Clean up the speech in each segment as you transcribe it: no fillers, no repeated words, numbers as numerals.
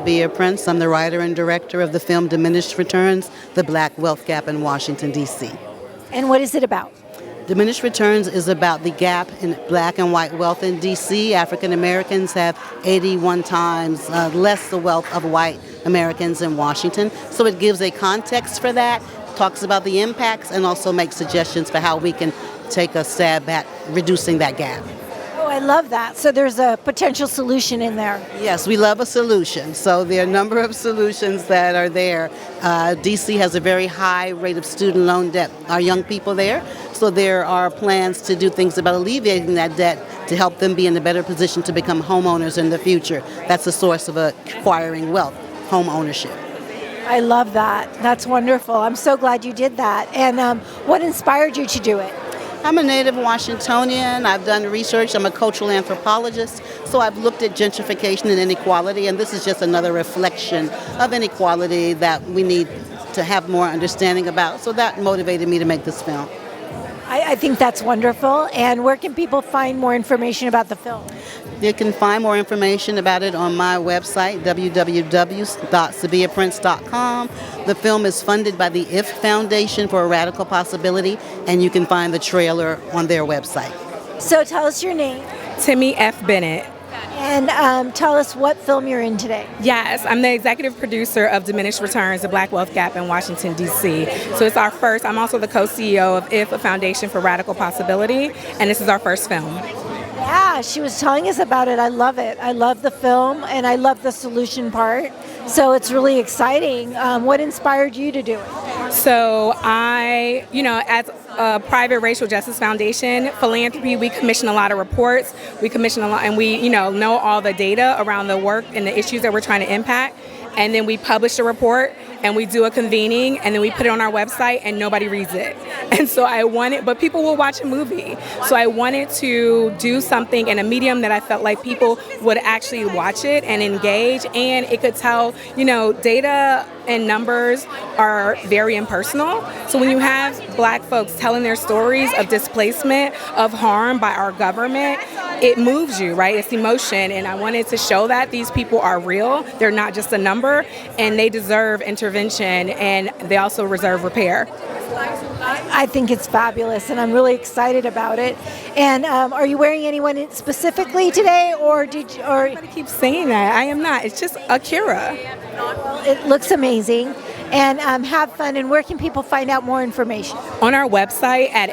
Sabia Prince. I'm the writer and director of the film Diminished Returns, The Black Wealth Gap in Washington, D.C. And what is it about? Diminished Returns is about the gap in black and white wealth in D.C. African Americans have 81 times less the wealth of white Americans in Washington. So it gives a context for that, talks about the impacts, and also makes suggestions for how we can take a stab at reducing that gap. Oh, I love that. So there's a potential solution in there. Yes, we love a solution. So there are a number of solutions that are there. DC has a very high rate of student loan debt. Our young people there. So there are plans to do things about alleviating that debt to help them be in a better position to become homeowners in the future. That's a source of acquiring wealth, home ownership. I love that. That's wonderful. I'm so glad you did that. And what inspired you to do it? I'm a native Washingtonian. I've done research. I'm a cultural anthropologist. So I've looked at gentrification and inequality, and this is just another reflection of inequality that we need to have more understanding about. So that motivated me to make this film. I think that's wonderful. And where can people find more information about the film? You can find more information about it on my website, www.sabiaprince.com. The film is funded by the IF Foundation for a Radical Possibility, and you can find the trailer on their website. So tell us your name. Timmy F. Bennett. And tell us what film you're in today. Yes, I'm the executive producer of Diminished Returns, The Black Wealth Gap in Washington, D.C. So it's our first, I'm also the co-CEO of IF, a Foundation for Radical Possibility, and this is our first film. Yeah, she was telling us about it. I love it. I love the film, and I love the solution part. So it's really exciting. What inspired you to do it? So I, as a private racial justice foundation, philanthropy, we commission a lot of reports. We commission a lot, and we, know all the data around the work and the issues that we're trying to impact. And then we publish a report, and we do a convening, and then we put it on our website, and nobody reads it. And so but people will watch a movie. So I wanted to do something in a medium that I felt like people would actually watch it and engage, and it could tell, data and numbers are very impersonal. So when you have Black folks telling their stories of displacement, of harm by our government, it moves you, right? It's emotion. And I wanted to show that these people are real. They're not just a number, and they deserve intervention, and they also deserve repair. I think it's fabulous, and I'm really excited about it. And are you wearing anyone specifically today, or did you? Or Everybody keeps saying that. I am not. It's just Akira. Well, it looks amazing. And have fun. And where can people find out more information? On our website at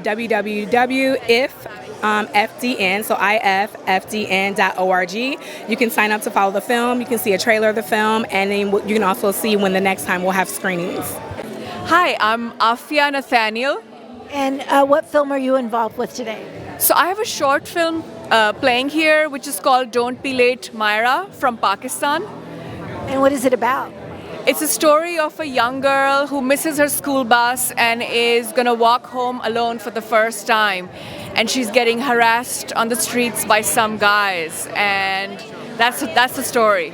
www.ifdn, so ifdn.org. You can sign up to follow the film. You can see a trailer of the film, and then you can also see when the next time we'll have screenings. Hi, I'm Afia Nathaniel. And what film are you involved with today? So I have a short film playing here, which is called Don't Be Late, Myra, from Pakistan. And what is it about? It's a story of a young girl who misses her school bus and is going to walk home alone for the first time. And she's getting harassed on the streets by some guys. And that's the story.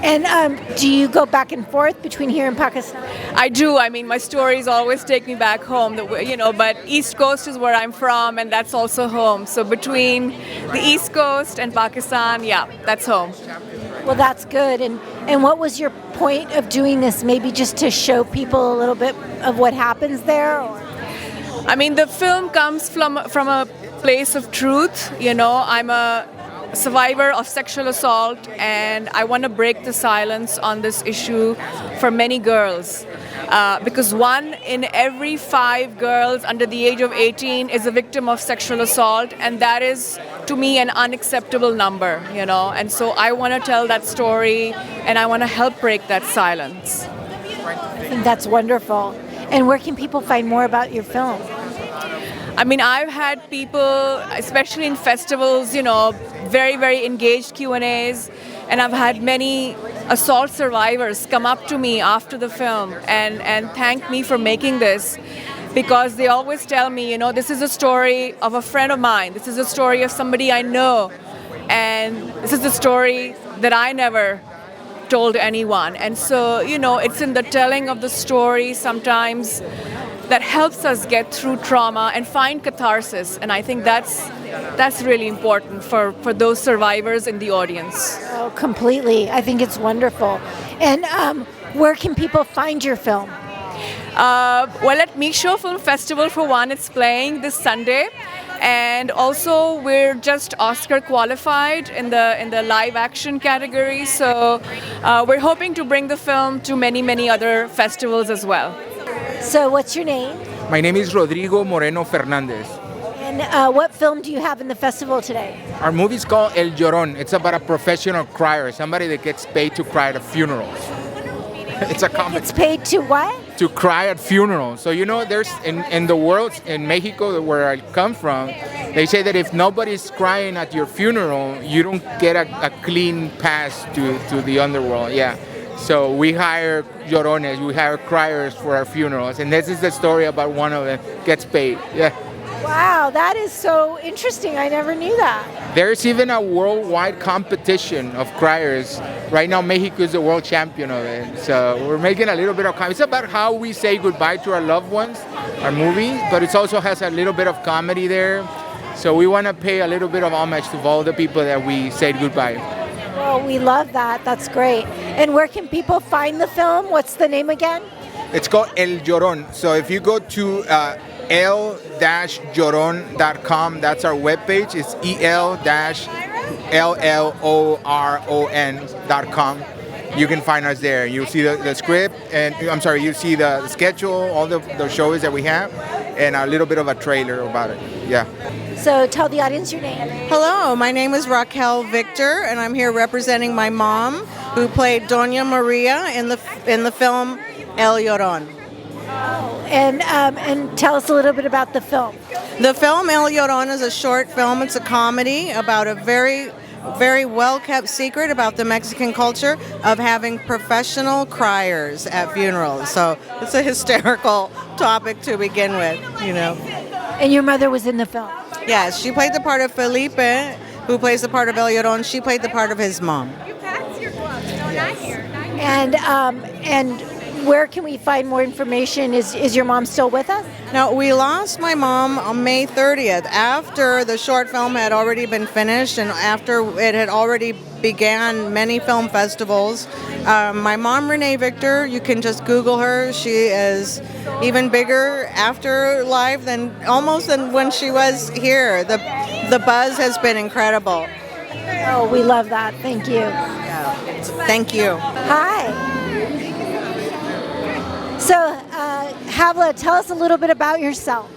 And do you go back and forth between here and Pakistan? I do. I mean, my stories always take me back home, but East Coast is where I'm from, and that's also home. So between the East Coast and Pakistan, yeah, that's home. Well, that's good. And what was your point of doing this? Maybe just to show people a little bit of what happens there? Or? I mean, the film comes from a place of truth. I'm a survivor of sexual assault, and I want to break the silence on this issue for many girls. Because 1 in every 5 girls under the age of 18 is a victim of sexual assault, and that is, to me, an unacceptable number, And so I want to tell that story, and I want to help break that silence. I think that's wonderful. And where can people find more about your film? I mean, I've had people, especially in festivals, very, very engaged Q&As, and I've had many assault survivors come up to me after the film and thank me for making this, because they always tell me, this is a story of a friend of mine, this is a story of somebody I know, and this is a story that I never told anyone. And so, it's in the telling of the story sometimes that helps us get through trauma and find catharsis. And I think that's really important for those survivors in the audience. Oh, completely. I think it's wonderful. And where can people find your film? Well, at Micheaux Film Festival, for one, it's playing this Sunday. And also, we're just Oscar qualified in the live action category. So we're hoping to bring the film to many other festivals as well. So what's your name? My name is Rodrigo Moreno Fernandez. And what film do you have in the festival today? Our movie is called El Llorón. It's about a professional crier, somebody that gets paid to cry at funerals. It's a comedy. It's paid to what? To cry at funerals. So there's in the world, in Mexico, where I come from, they say that if nobody's crying at your funeral, you don't get a clean pass to the underworld. Yeah. So we hire llorones, we hire criers for our funerals, and this is the story about one of them gets paid. Yeah. Wow, that is so interesting. I never knew that. There's even a worldwide competition of criers. Right now, Mexico is the world champion of it. So we're making a little bit of comedy. It's about how we say goodbye to our loved ones, our movie, but it also has a little bit of comedy there. So we want to pay a little bit of homage to all the people that we said goodbye. Well, we love that. That's great. And where can people find the film? What's the name again? It's called El Llorón. So if you go to el-lloron.com, that's our webpage. It's el-lloron.com. You can find us there. You'll see the script, and you'll see the schedule, all the shows that we have, and a little bit of a trailer about it. Yeah. So tell the audience your name. Hello, my name is Raquel Victor, and I'm here representing my mom, who played Doña Maria in the film El Llorón. And tell us a little bit about the film. The film El Llorón is a short film. It's a comedy about a very well-kept secret about the Mexican culture of having professional criers at funerals. So it's a hysterical topic to begin with, And your mother was in the film? Yes, she played the part of Felipe, who plays the part of El Llorón. She played the part of his mom. And where can we find more information? Is your mom still with us? No, we lost my mom on May 30th after the short film had already been finished and after it had already began many film festivals. My mom, Renee Victor, you can just Google her. She is even bigger after live than when she was here. The buzz has been incredible. Oh, we love that. Thank you. Thank you. Hi. So, Havla, tell us a little bit about yourself.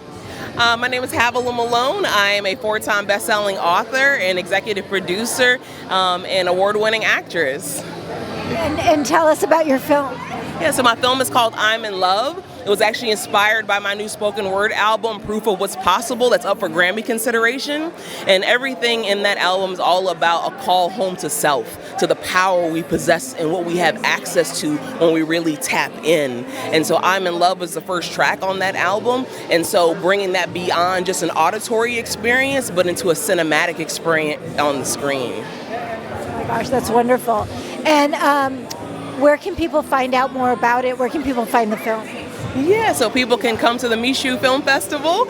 My name is Havla Malone. I am a 4-time best-selling author and executive producer and award-winning actress. And tell us about your film. Yeah, so my film is called I'm in Love. It was actually inspired by my new spoken word album, Proof of What's Possible, that's up for Grammy consideration. And everything in that album is all about a call home to self, to the power we possess and what we have access to when we really tap in. And so I'm in Love was the first track on that album. And so bringing that beyond just an auditory experience, but into a cinematic experience on the screen. Oh my gosh, that's wonderful. And where can people find out more about it? Where can people find the film? Yeah, so people can come to the Micheaux Film Festival.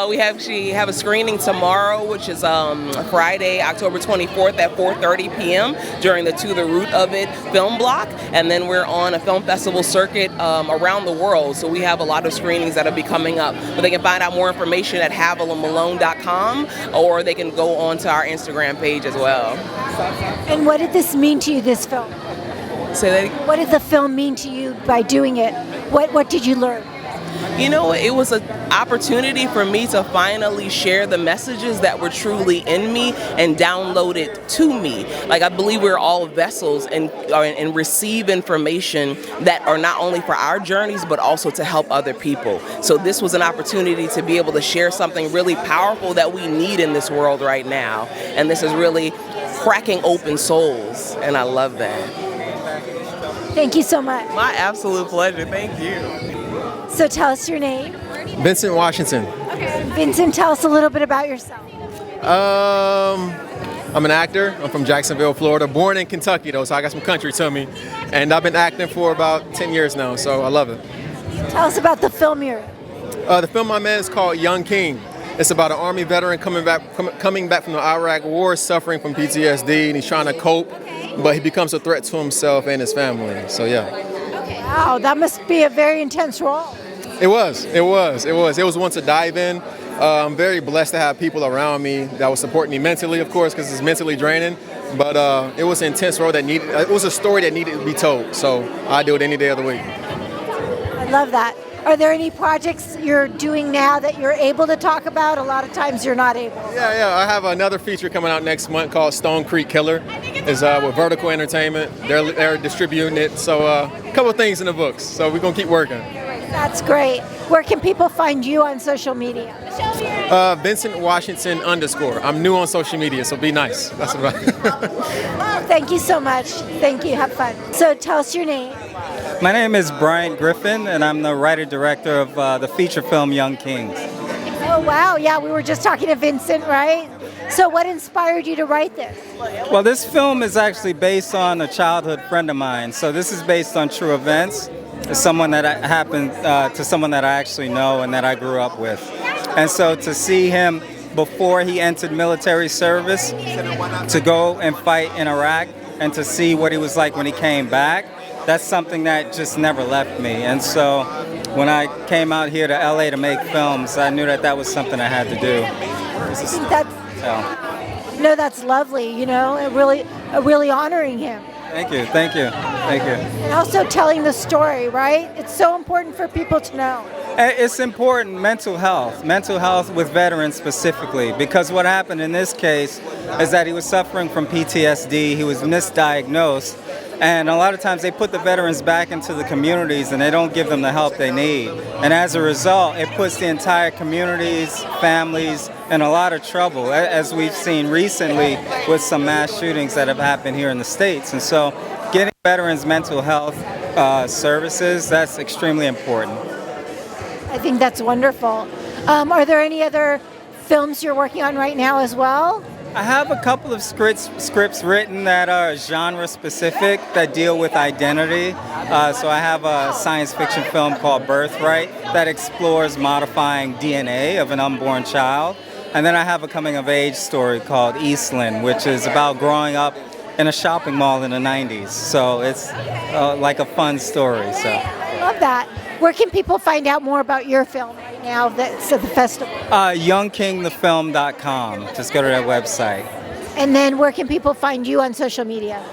We actually have a screening tomorrow, which is Friday, October 24th at 4:30 p.m. during the To the Root of It film block. And then we're on a film festival circuit around the world. So we have a lot of screenings that'll be coming up. But they can find out more information at havlamalone.com, or they can go on to our Instagram page as well. And what did this mean to you, this film? Say that again? What did the film mean to you by doing it? What did you learn? It was an opportunity for me to finally share the messages that were truly in me and download it to me. Like, I believe we're all vessels and receive information that are not only for our journeys, but also to help other people. So this was an opportunity to be able to share something really powerful that we need in this world right now. And this is really cracking open souls, and I love that. Thank you so much. My absolute pleasure. Thank you. So tell us your name. Vincent Washington. Okay. Vincent, tell us a little bit about yourself. I'm an actor. I'm from Jacksonville, Florida. Born in Kentucky, though, so I got some country to me. And I've been acting for about 10 years now, so I love it. Tell us about the film you're in. The film I'm in is called Young King. It's about an Army veteran coming back from the Iraq War, suffering from PTSD, and he's trying to cope, but he becomes a threat to himself and his family. So yeah. Wow, that must be a very intense role. It was one to dive in. I'm very blessed to have people around me that will support me mentally, of course, because it's mentally draining. But it was an intense role it was a story that needed to be told. So I do it any day of the week. I love that. Are there any projects you're doing now that you're able to talk about? A lot of times you're not able. Yeah. I have another feature coming out next month called Stone Creek Killer. It's with Vertical Entertainment. They're distributing it. So a couple of things in the books. So we're going to keep working. That's great. Where can people find you on social media? Vincent Washington _. I'm new on social media, so be nice. That's about it. Thank you so much. Thank you. Have fun. So tell us your name. My name is Brian Griffin, and I'm the writer-director of the feature film Young Kings. Oh, wow. Yeah, we were just talking to Vincent, right? So what inspired you to write this? Well, this film is actually based on a childhood friend of mine. So this is based on true events. It's someone that happened to someone that I actually know and that I grew up with. And so to see him before he entered military service, to go and fight in Iraq, and to see what he was like when he came back, that's something that just never left me. And so when I came out here to LA to make films, I knew that was something I had to do. That's lovely, really honoring him. Thank you. And also telling the story, right? It's so important for people to know. It's important, mental health with veterans specifically, because what happened in this case is that he was suffering from PTSD, he was misdiagnosed, and a lot of times they put the veterans back into the communities and they don't give them the help they need. And as a result, it puts the entire communities, families in a lot of trouble, as we've seen recently with some mass shootings that have happened here in the States. And so getting veterans mental health services, that's extremely important. I think that's wonderful. Are there any other films you're working on right now as well? I have a couple of scripts written that are genre specific, that deal with identity. So I have a science fiction film called Birthright that explores modifying DNA of an unborn child. And then I have a coming of age story called Eastland, which is about growing up in a shopping mall in the 90s. So it's like a fun story. So I love that. Where can people find out more about your film right now that's at the festival? YoungKingTheFilm.com. Just go to that website. And then where can people find you on social media?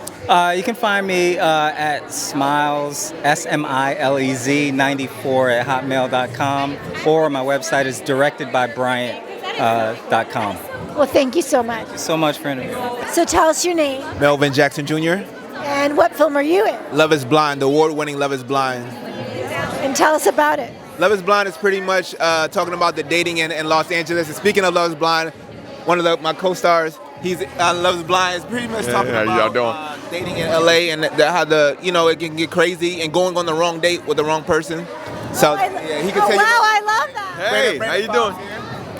You can find me at Smiles, SMILEZ 94 at hotmail.com, or my website is directedbybryant.com. Well, thank you so much. Thank you so much for interviewing. So tell us your name. Melvin Jackson Jr. And what film are you in? Love is Blind, the award-winning Love is Blind. And tell us about it. Love is Blind is pretty much talking about the dating in Los Angeles. And speaking of Love is Blind, one of my co-stars, he's Love is Blind is pretty much talking about dating in LA and how it can get crazy and going on the wrong date with the wrong person. So he can tell you. Wow, I love that. Hey, how you doing?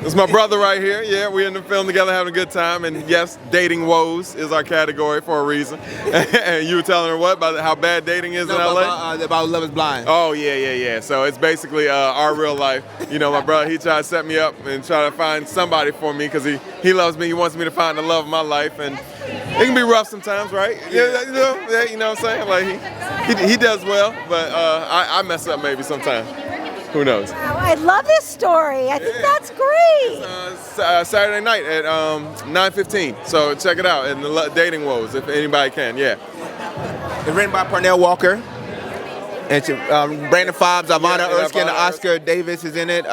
It's my brother right here. Yeah, we're in the film together having a good time. And yes, dating woes is our category for a reason. And you were telling her what? About how bad dating is in LA? About Love is Blind. Oh, yeah. So it's basically our real life. My brother, he tried to set me up and try to find somebody for me because he loves me. He wants me to find the love of my life. And it can be rough sometimes, right? Yeah, you know what I'm saying? Like he does well, but I mess up maybe sometimes. Who knows? Wow, I love this story. I think that's great. It's Saturday night at 9:15. So check it out. And the Dating Woes, if anybody can. Yeah. It's written by Parnell Walker. And Brandon Fobbs, Ivana Erskine, Oscar Davis is in it.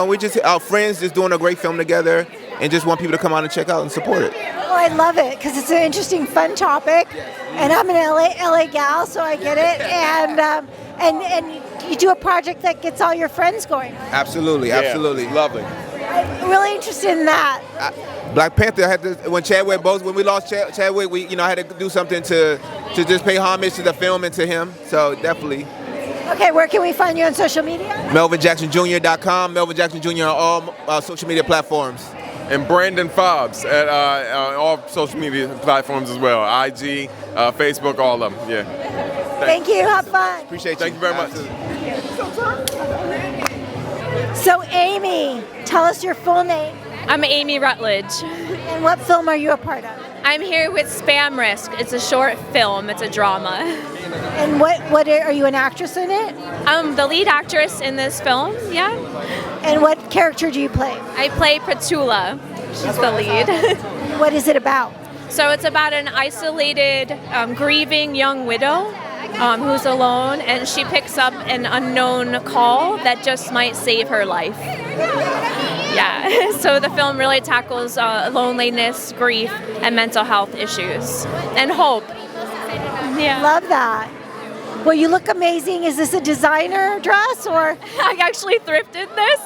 We just our friends just doing a great film together, and just want people to come out and check out and support it. Well, I love it because it's an interesting, fun topic, and I'm an LA gal, so I get it. And you do a project that gets all your friends going. Absolutely. Lovely. I'm really interested in that. Black Panther when we lost Chadwick, we had to do something to just pay homage to the film and to him. So definitely. Okay, where can we find you on social media? MelvinJacksonJr.com, Melvin Jackson Jr. on all social media platforms. And Brandon Fobbs at all social media platforms as well. IG, Facebook, all of them. Yeah. Thank you. Have fun. Appreciate you. Thank you very much. So Amy, tell us your full name. I'm Amy Rutledge. And what film are you a part of? I'm here with Spam Risk. It's a short film. It's a drama. And what are you an actress in it? I'm the lead actress in this film, yeah. And what character do you play? I play Petula. She's the lead. What is it about? So it's about an isolated, grieving young widow who's alone, and she picks up an unknown call that just might save her life. Yeah, so the film really tackles loneliness, grief, and mental health issues, and hope. Yeah. Love that. Well, you look amazing. Is this a designer dress or? I actually thrifted this,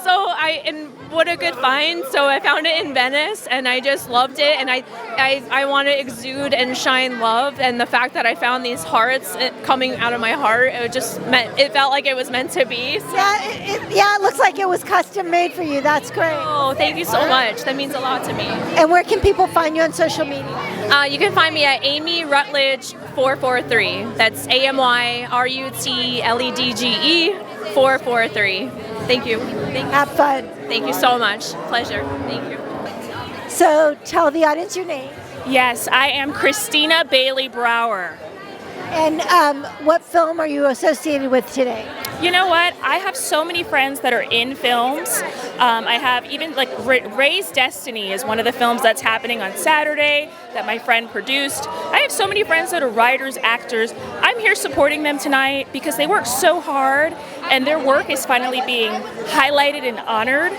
and what a good find. So I found it in Venice, and I just loved it, and I want to exude and shine love, and the fact that I found these hearts coming out of my heart, it felt like it was meant to be. So. Yeah, it looks like it was custom made for you. That's great. Oh, thank you so much. That means a lot to me. And where can people find you on social media? You can find me at Amy Rutledge 443. That's AMYRUTLEDGE 443. Thank you. Have fun. Thank you so much. Pleasure. Thank you. So tell the audience your name. Yes, I am Christina Bailey Brower. And what film are you associated with today? You know what? I have so many friends that are in films. I have even Ray's Destiny is one of the films that's happening on Saturday that my friend produced. I have so many friends that are writers, actors. I'm here supporting them tonight because they work so hard and their work is finally being highlighted and honored.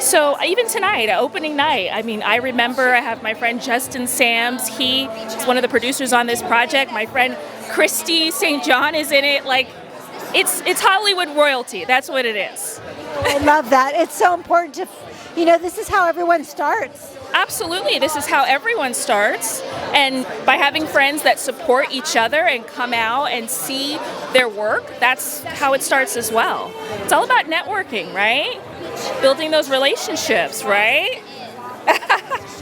So even tonight, opening night, I remember I have my friend Justin Sams. He is one of the producers on this project. My friend Christy St. John is in it. It's Hollywood royalty. That's what it is. I love that. It's so important to, this is how everyone starts. Absolutely. This is how everyone starts. And by having friends that support each other and come out and see their work, that's how it starts as well. It's all about networking, right? Building those relationships, right?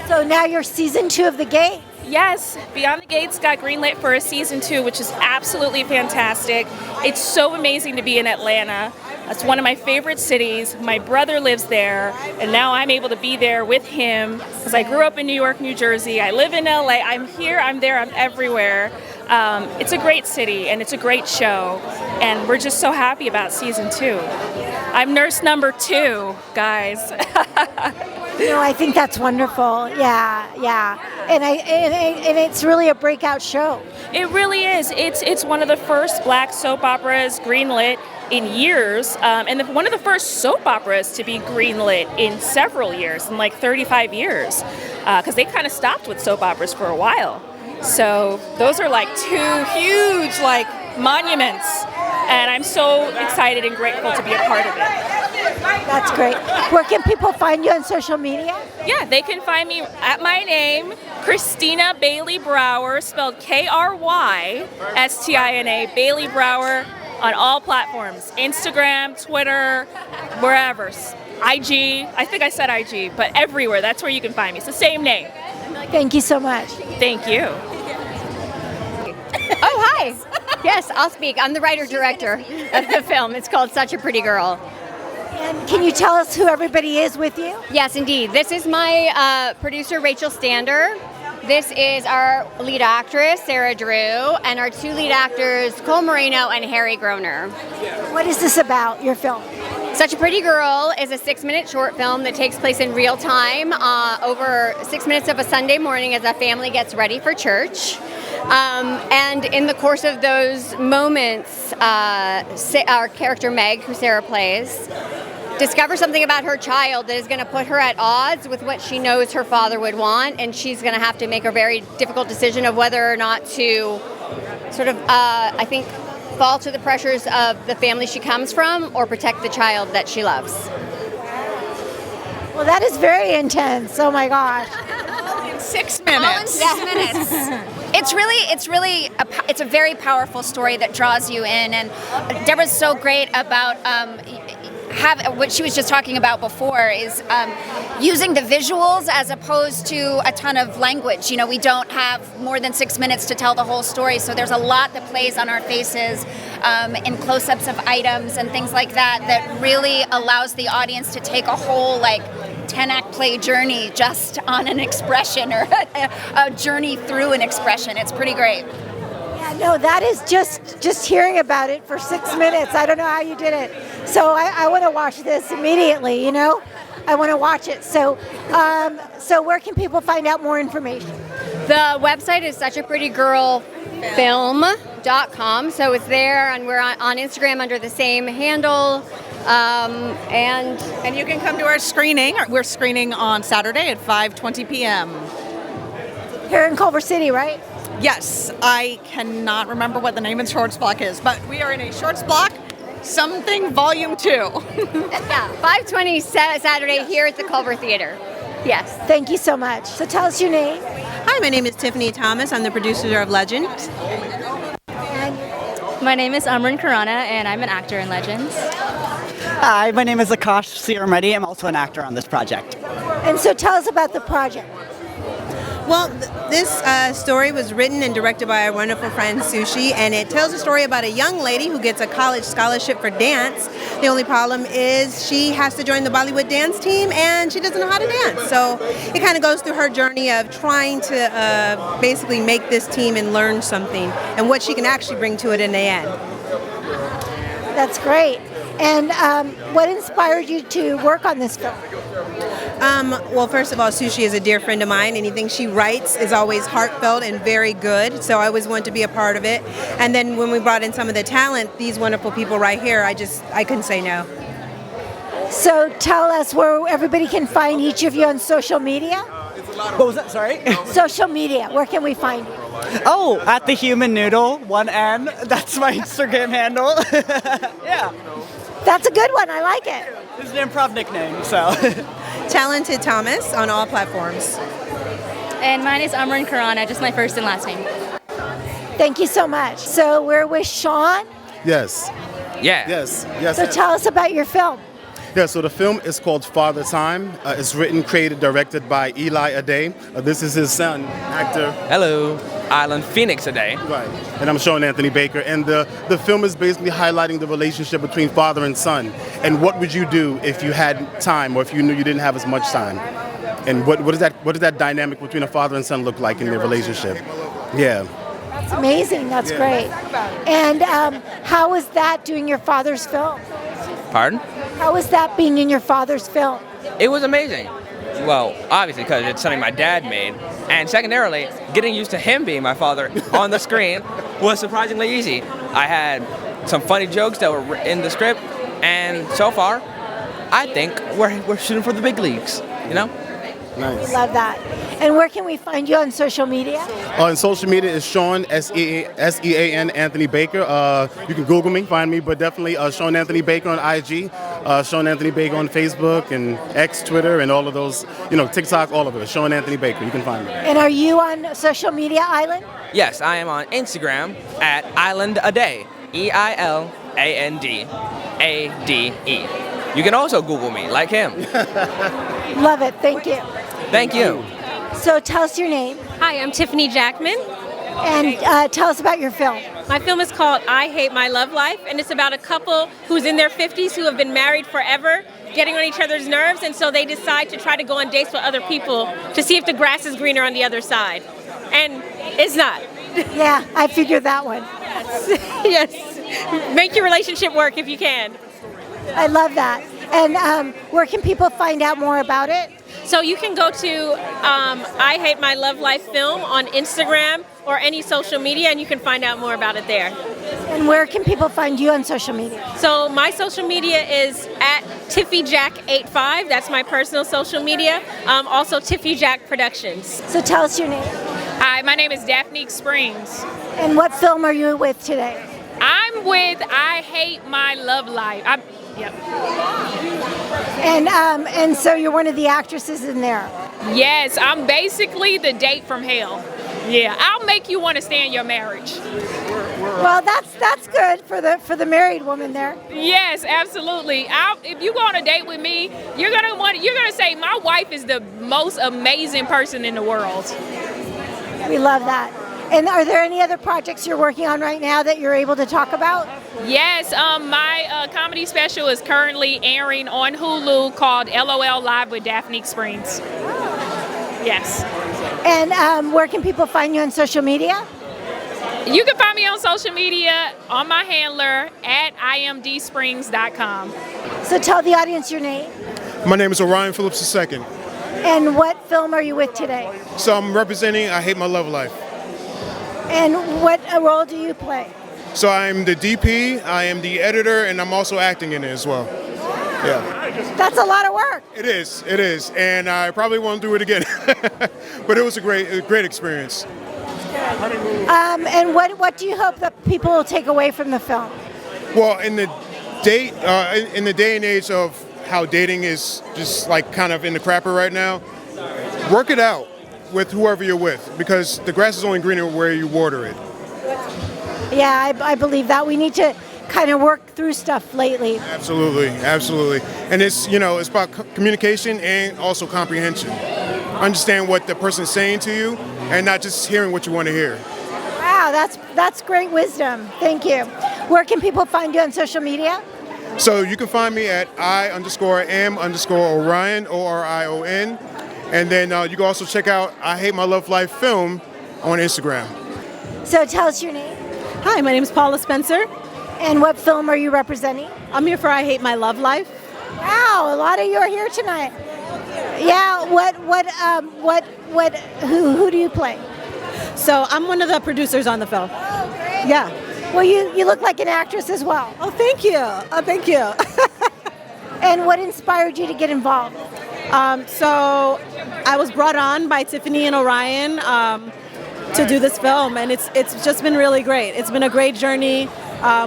So now you're season 2 of The Gate. Yes, Beyond the Gates got greenlit for a season 2, which is absolutely fantastic. It's so amazing to be in Atlanta. It's one of my favorite cities. My brother lives there, and now I'm able to be there with him because I grew up in New York, New Jersey. I live in LA. I'm here, I'm there, I'm everywhere. It's a great city, and it's a great show, and we're just so happy about season 2. I'm nurse number 2, guys. I think that's wonderful. Yeah. And it's really a breakout show. It really is. It's one of the first black soap operas greenlit in years, and one of the first soap operas to be greenlit in several years, in 35 years, because they kind of stopped with soap operas for a while. So those are 2 huge monuments, and I'm so excited and grateful to be a part of it. That's great. Where can people find you on social media? Yeah, they can find me at my name, Christina Bailey Brower, spelled Krystina Bailey Brower, on all platforms, Instagram, Twitter, wherever, IG, I think I said IG, but everywhere, that's where you can find me. It's the same name. Thank you so much. Thank you. Oh, hi. Yes, I'll speak. I'm the writer-director of the film. It's called Such a Pretty Girl. And can you tell us who everybody is with you? Yes, indeed. This is my producer, Rachel Stander. This is our lead actress, Sarah Drew, and our 2 lead actors, Cole Moreno and Harry Groner. What is this about, your film? Such a Pretty Girl is a 6-minute short film that takes place in real time over 6 minutes of a Sunday morning as a family gets ready for church. And in the course of those moments, our character Meg, who Sarah plays, discovers something about her child that is going to put her at odds with what she knows her father would want, and she's going to have to make a very difficult decision of whether or not to fall to the pressures of the family she comes from or protect the child that she loves. Well, that is very intense. Oh my gosh. In 6 minutes. All in 6 minutes. It's a very powerful story that draws you in, and Deborah's so great about have what she was just talking about before is using the visuals as opposed to a ton of language. You know, we don't have more than 6 minutes to tell the whole story, so there's a lot that plays on our faces in close-ups of items and things like that that really allows the audience to take a whole 10-act play journey just on an expression or a journey through an expression. It's pretty great. Yeah, no, that is just hearing about it for 6 minutes. I don't know how you did it. So I want to watch this immediately, you know? I want to watch it. So where can people find out more information? The website is suchaprettigirlfilm.com. So it's there, and we're on Instagram under the same handle. And you can come to our screening. We're screening on Saturday at 5:20 p.m. Here in Culver City, right? Yes, I cannot remember what the name of the shorts block is, but we are in a shorts block, something volume 2. Yeah, 5:20 Saturday here at the Culver Theater. Yes. Thank you so much. So tell us your name. Hi, my name is Tiffany Thomas. I'm the producer of Legend. My name is Amran Khurana, and I'm an actor in Legends. Hi, my name is Akash Siramreddy. I'm also an actor on this project. And so tell us about the project. Well, this story was written and directed by our wonderful friend Sushi, and it tells a story about a young lady who gets a college scholarship for dance. The only problem is she has to join the Bollywood dance team, and she doesn't know how to dance. So it kind of goes through her journey of trying to basically make this team and learn something, and what she can actually bring to it in the end. That's great. And what inspired you to work on this film? Well, first of all, Sushi is a dear friend of mine. Anything she writes is always heartfelt and very good, so I always want to be a part of it. And then when we brought in some of the talent, these wonderful people right here, I couldn't say no. So tell us where everybody can find each of you on social media. What was that? Sorry? Social media. Where can we find you? Oh, at the Human Noodle, 1N. That's my Instagram handle. Yeah. That's a good one. I like it. It's an improv nickname, so. Talented Thomas on all platforms. And mine is Amran Khurana, just my first and last name. Thank you so much. So we're with Sean. Yes. Yeah. Yes. So tell us about your film. Yeah, so the film is called Father Time. It's written, created, directed by Eli Ade. This is his son, actor. Hello, Island Phoenix Ade. Right. And I'm Sean Anthony Baker. And the film is basically highlighting the relationship between father and son. And what would you do if you had time, or if you knew you didn't have as much time? And what does that dynamic between a father and son look like in their relationship? Yeah. That's amazing. That's great. And how was that doing your father's film? Pardon? How was that being in your father's film? It was amazing. Well, obviously because it's something my dad made. And secondarily, getting used to him being my father on the screen was surprisingly easy. I had some funny jokes that were in the script, and so far, I think we're shooting for the big leagues, you know? Nice. We love that. And where can we find you on social media? On social media is Sean, S-E-A-N, Anthony Baker. You can Google me, find me, but definitely Sean Anthony Baker on IG, Sean Anthony Baker on Facebook and X, Twitter, and all of those, TikTok, all of it. Sean Anthony Baker, you can find me. And are you on social media, Island? Yes, I am on Instagram at Island Ade, E-I-L-A-N-D-A-D-E. You can also Google me, like him. Love it. Thank you. Thank you. So tell us your name. Hi, I'm Tiffany Jackman. And tell us about your film. My film is called I Hate My Love Life, and it's about a couple who's in their 50s who have been married forever, getting on each other's nerves, and so they decide to try to go on dates with other people to see if the grass is greener on the other side. And it's not. Yeah, I figured that one. Yes. Make your relationship work if you can. I love that. And where can people find out more about it? So you can go to I Hate My Love Life Film on Instagram or any social media, and you can find out more about it there. And where can people find you on social media? So my social media is at TiffyJack85. That's my personal social media. Also Tiffy Jack Productions. So tell us your name. Hi, my name is Daphne Springs. And what film are you with today? I'm with I Hate My Love Life. Yep. And so you're one of the actresses in there. Yes, I'm basically the date from hell. Yeah, I'll make you want to stay in your marriage. We're Well, that's good for the married woman there. Yes, absolutely. If you go on a date with me, you're gonna say my wife is the most amazing person in the world. We love that. And are there any other projects you're working on right now that you're able to talk about? Yes, my comedy special is currently airing on Hulu called LOL Live with Daphne Springs. Yes. And where can people find you on social media? You can find me on social media on my handler at imdsprings.com. So tell the audience your name. My name is Orion Phillips II. And what film are you with today? So I'm representing I Hate My Love Life. And what role do you play? So I'm the DP, I am the editor, and I'm also acting in it as well. Yeah. That's a lot of work. It is. And I probably won't do it again. But it was a great experience. And what do you hope that people will take away from the film? Well, in the day and age of how dating is just like kind of in the crapper right now, work it out with whoever you're with, because the grass is only greener where you water it. Yeah, I believe that. We need to kind of work through stuff lately. Absolutely. And it's about communication and also comprehension. Understand what the person's saying to you and not just hearing what you want to hear. Wow, that's great wisdom. Thank you. Where can people find you on social media? So you can find me at I_am_Orion, ORION. And then you can also check out I Hate My Love Life film on Instagram. So tell us your name. Hi, my name is Paula Spencer. And what film are you representing? I'm here for I Hate My Love Life. Wow, a lot of you are here tonight. Yeah, who do you play? So I'm one of the producers on the film. Oh, great. Yeah. Well, you look like an actress as well. Oh, thank you. And what inspired you to get involved? So I was brought on by Tiffany and Orion to do this film, and it's just been really great. It's been a great journey.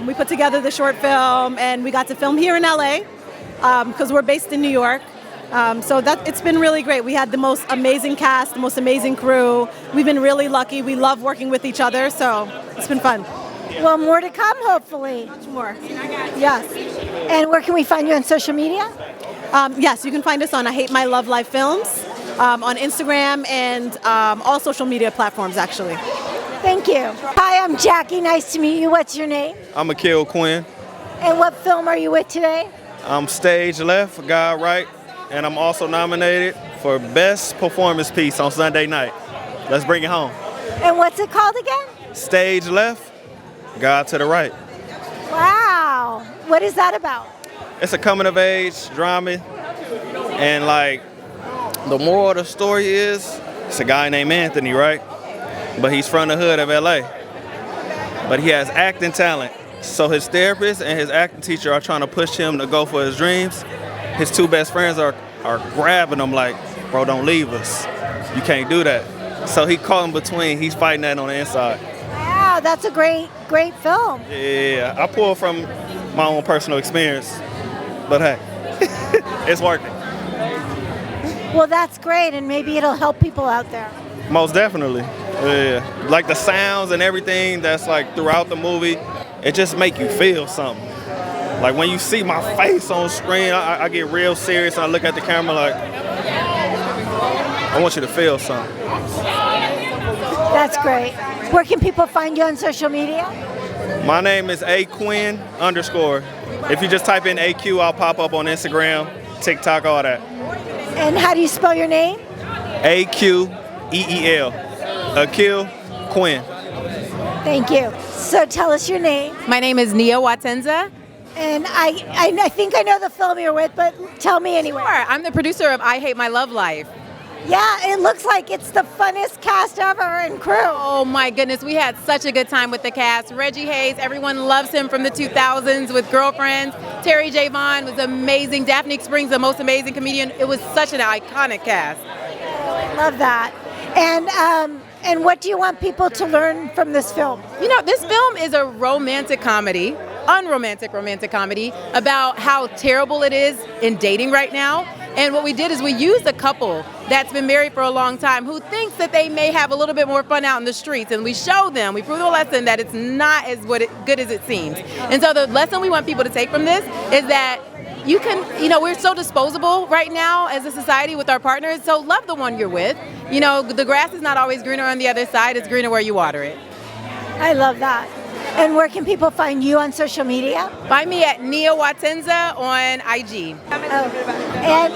We put together the short film, and we got to film here in LA because we're based in New York. So it's been really great. We had the most amazing cast, the most amazing crew. We've been really lucky. We love working with each other, so it's been fun. Well, more to come, hopefully. Much more. Yes. And where can we find you on social media? Yes, you can find us on I Hate My Love Life Films, on Instagram and all social media platforms, actually. Thank you. Hi, I'm Jackie. Nice to meet you. What's your name? I'm Akil Quinn. And what film are you with today? I'm Stage Left for God Right, and I'm also nominated for Best Performance Piece on Sunday night. Let's bring it home. And what's it called again? Stage Left, God to the Right. Wow. What is that about? It's a coming-of-age drama, and the moral of the story is, it's a guy named Anthony, right? But he's from the hood of LA. But he has acting talent. So his therapist and his acting teacher are trying to push him to go for his dreams. His two best friends are grabbing him like, bro, don't leave us. You can't do that. So he caught in between. He's fighting that on the inside. Wow, that's a great film. Yeah, I pulled from my own personal experience. But hey, it's working. Well, that's great, and maybe it'll help people out there. Most definitely. Yeah. Like the sounds and everything that's throughout the movie, it just make you feel something. Like when you see my face on screen, I get real serious. I look at the camera like, I want you to feel something. That's great. Where can people find you on social media? My name is AQuinn_. If you just type in AQ, I'll pop up on Instagram, TikTok, all that. And how do you spell your name? AQEEL. Akil Quinn. Thank you. So tell us your name. My name is Nia Watenza. And I think I know the film you're with, but tell me anyway. Sure. I'm the producer of I Hate My Love Life. Yeah, it looks like it's the funnest cast ever and crew. Oh my goodness, we had such a good time with the cast. Reggie Hayes, everyone loves him from the 2000s with Girlfriends. Terry J. Vaughn was amazing. Daphne Springs, the most amazing comedian. It was such an iconic cast. I love that. And what do you want people to learn from this film? You know, this film is a romantic comedy, unromantic romantic comedy about how terrible it is in dating right now. And what we did is we used a couple that's been married for a long time who thinks that they may have a little bit more fun out in the streets. And we showed them, we proved the lesson that it's not as good as it seems. And so the lesson we want people to take from this is that you can, we're so disposable right now as a society with our partners. So love the one you're with. The grass is not always greener on the other side. It's greener where you water it. I love that. And where can people find you on social media? Find me at Nia Watenza on IG. And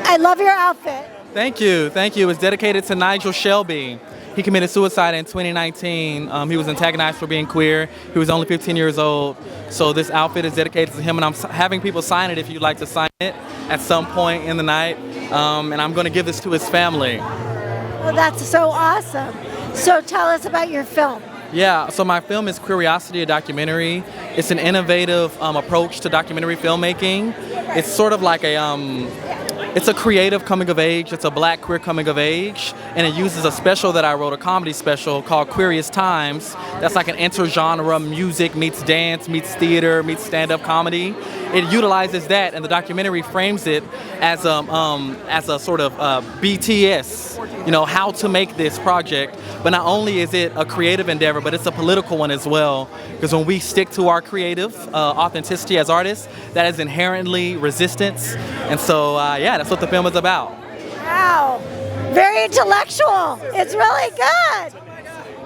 I love your outfit. Thank you. It was dedicated to Nigel Shelby. He committed suicide in 2019. He was antagonized for being queer. He was only 15 years old. So this outfit is dedicated to him, and I'm having people sign it if you'd like to sign it at some point in the night. And I'm going to give this to his family. Well, that's so awesome. So tell us about your film. Yeah, so my film is Curiosity, a documentary. It's an innovative approach to documentary filmmaking. It's sort of like it's a creative coming of age. It's a Black queer coming of age, and it uses a special that I wrote, a comedy special called Queeriest Times. That's like an inter-genre music meets dance, meets theater, meets stand-up comedy. It utilizes that, and the documentary frames it as a sort of BTS, how to make this project. But not only is it a creative endeavor, but it's a political one as well. Because when we stick to our creative authenticity as artists, that is inherently resistance. And so, that's what the film is about. Wow, very intellectual. It's really good.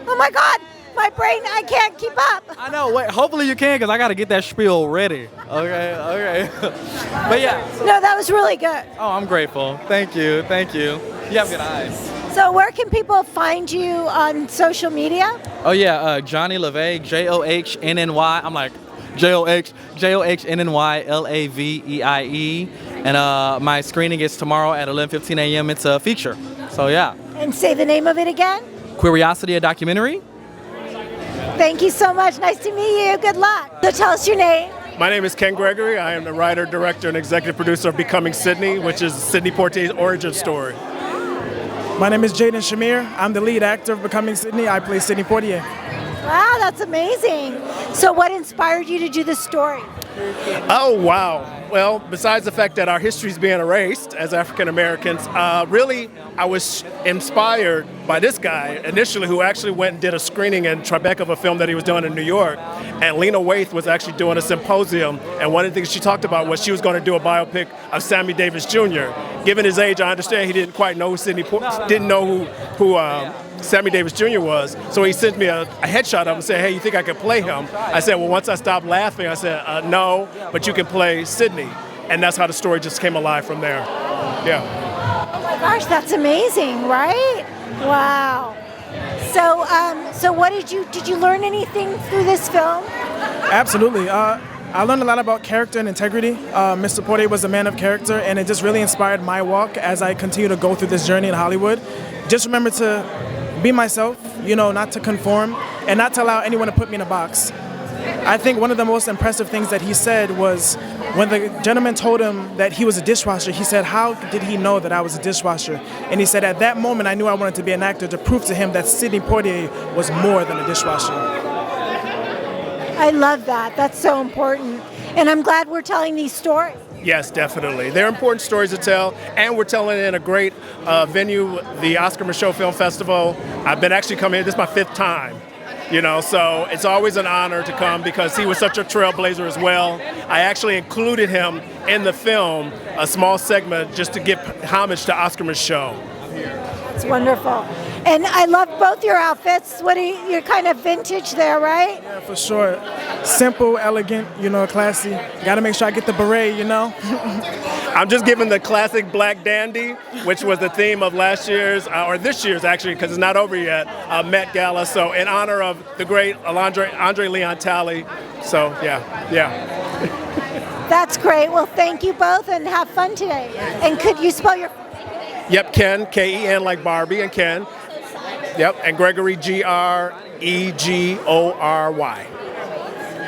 Oh my God, my brain, I can't keep up. I know, wait, hopefully you can, because I got to get that spiel ready. Okay. But yeah. No, that was really good. Oh, I'm grateful. Thank you. You have good eyes. So where can people find you on social media? Oh yeah, Johnny LaVey, JOHNNY. I'm like, JOHNNYLAVEIE. And my screening is tomorrow at 11:15 a.m. It's a feature. So yeah. And say the name of it again. Curiosity, a documentary. Thank you so much. Nice to meet you. Good luck. So tell us your name. My name is Ken Gregory. I am the writer, director, and executive producer of Becoming Sidney, which is Sidney Poitier's origin story. My name is Jaden Shamir. I'm the lead actor of Becoming Sidney. I play Sidney Poitier. Wow, that's amazing. So what inspired you to do this story? Oh, wow. Well, besides the fact that our history is being erased as African Americans, really, I was inspired by this guy initially, who actually went and did a screening in Tribeca of a film that he was doing in New York. And Lena Waithe was actually doing a symposium, and one of the things she talked about was she was going to do a biopic of Sammy Davis Jr. Given his age, I understand he didn't quite know who Sammy Davis Jr. was, so he sent me a headshot of him and said, hey, you think I could play him? I said, well, once I stopped laughing, I said, no, but you can play Sidney. And that's how the story just came alive from there. Yeah. Oh my gosh, that's amazing, right? Wow. So what did you learn anything through this film? Absolutely. I learned a lot about character and integrity. Mr. Poitier was a man of character, and it just really inspired my walk as I continue to go through this journey in Hollywood. Just remember to be myself, not to conform, and not to allow anyone to put me in a box. I think one of the most impressive things that he said was when the gentleman told him that he was a dishwasher, he said, how did he know that I was a dishwasher? And he said, at that moment, I knew I wanted to be an actor to prove to him that Sidney Poitier was more than a dishwasher. I love that. That's so important. And I'm glad we're telling these stories. Yes, definitely. They're important stories to tell, and we're telling it in a great venue, the Oscar Micheaux Film Festival. I've been actually coming here, this is my 5th time, so it's always an honor to come because he was such a trailblazer as well. I actually included him in the film, a small segment, just to give homage to Oscar Micheaux. It's wonderful. And I love both your outfits. You're kind of vintage there, right? Yeah, for sure. Simple, elegant, classy. Got to make sure I get the beret, I'm just giving the classic black dandy, which was the theme of last year's, or this year's actually, because it's not over yet, Met Gala. So in honor of the great Andre Leon Talley. So yeah. That's great. Well, thank you both and have fun today. And could you spell your... Yep, Ken, K-E-N like Barbie and Ken. Yep, and Gregory, Gregory.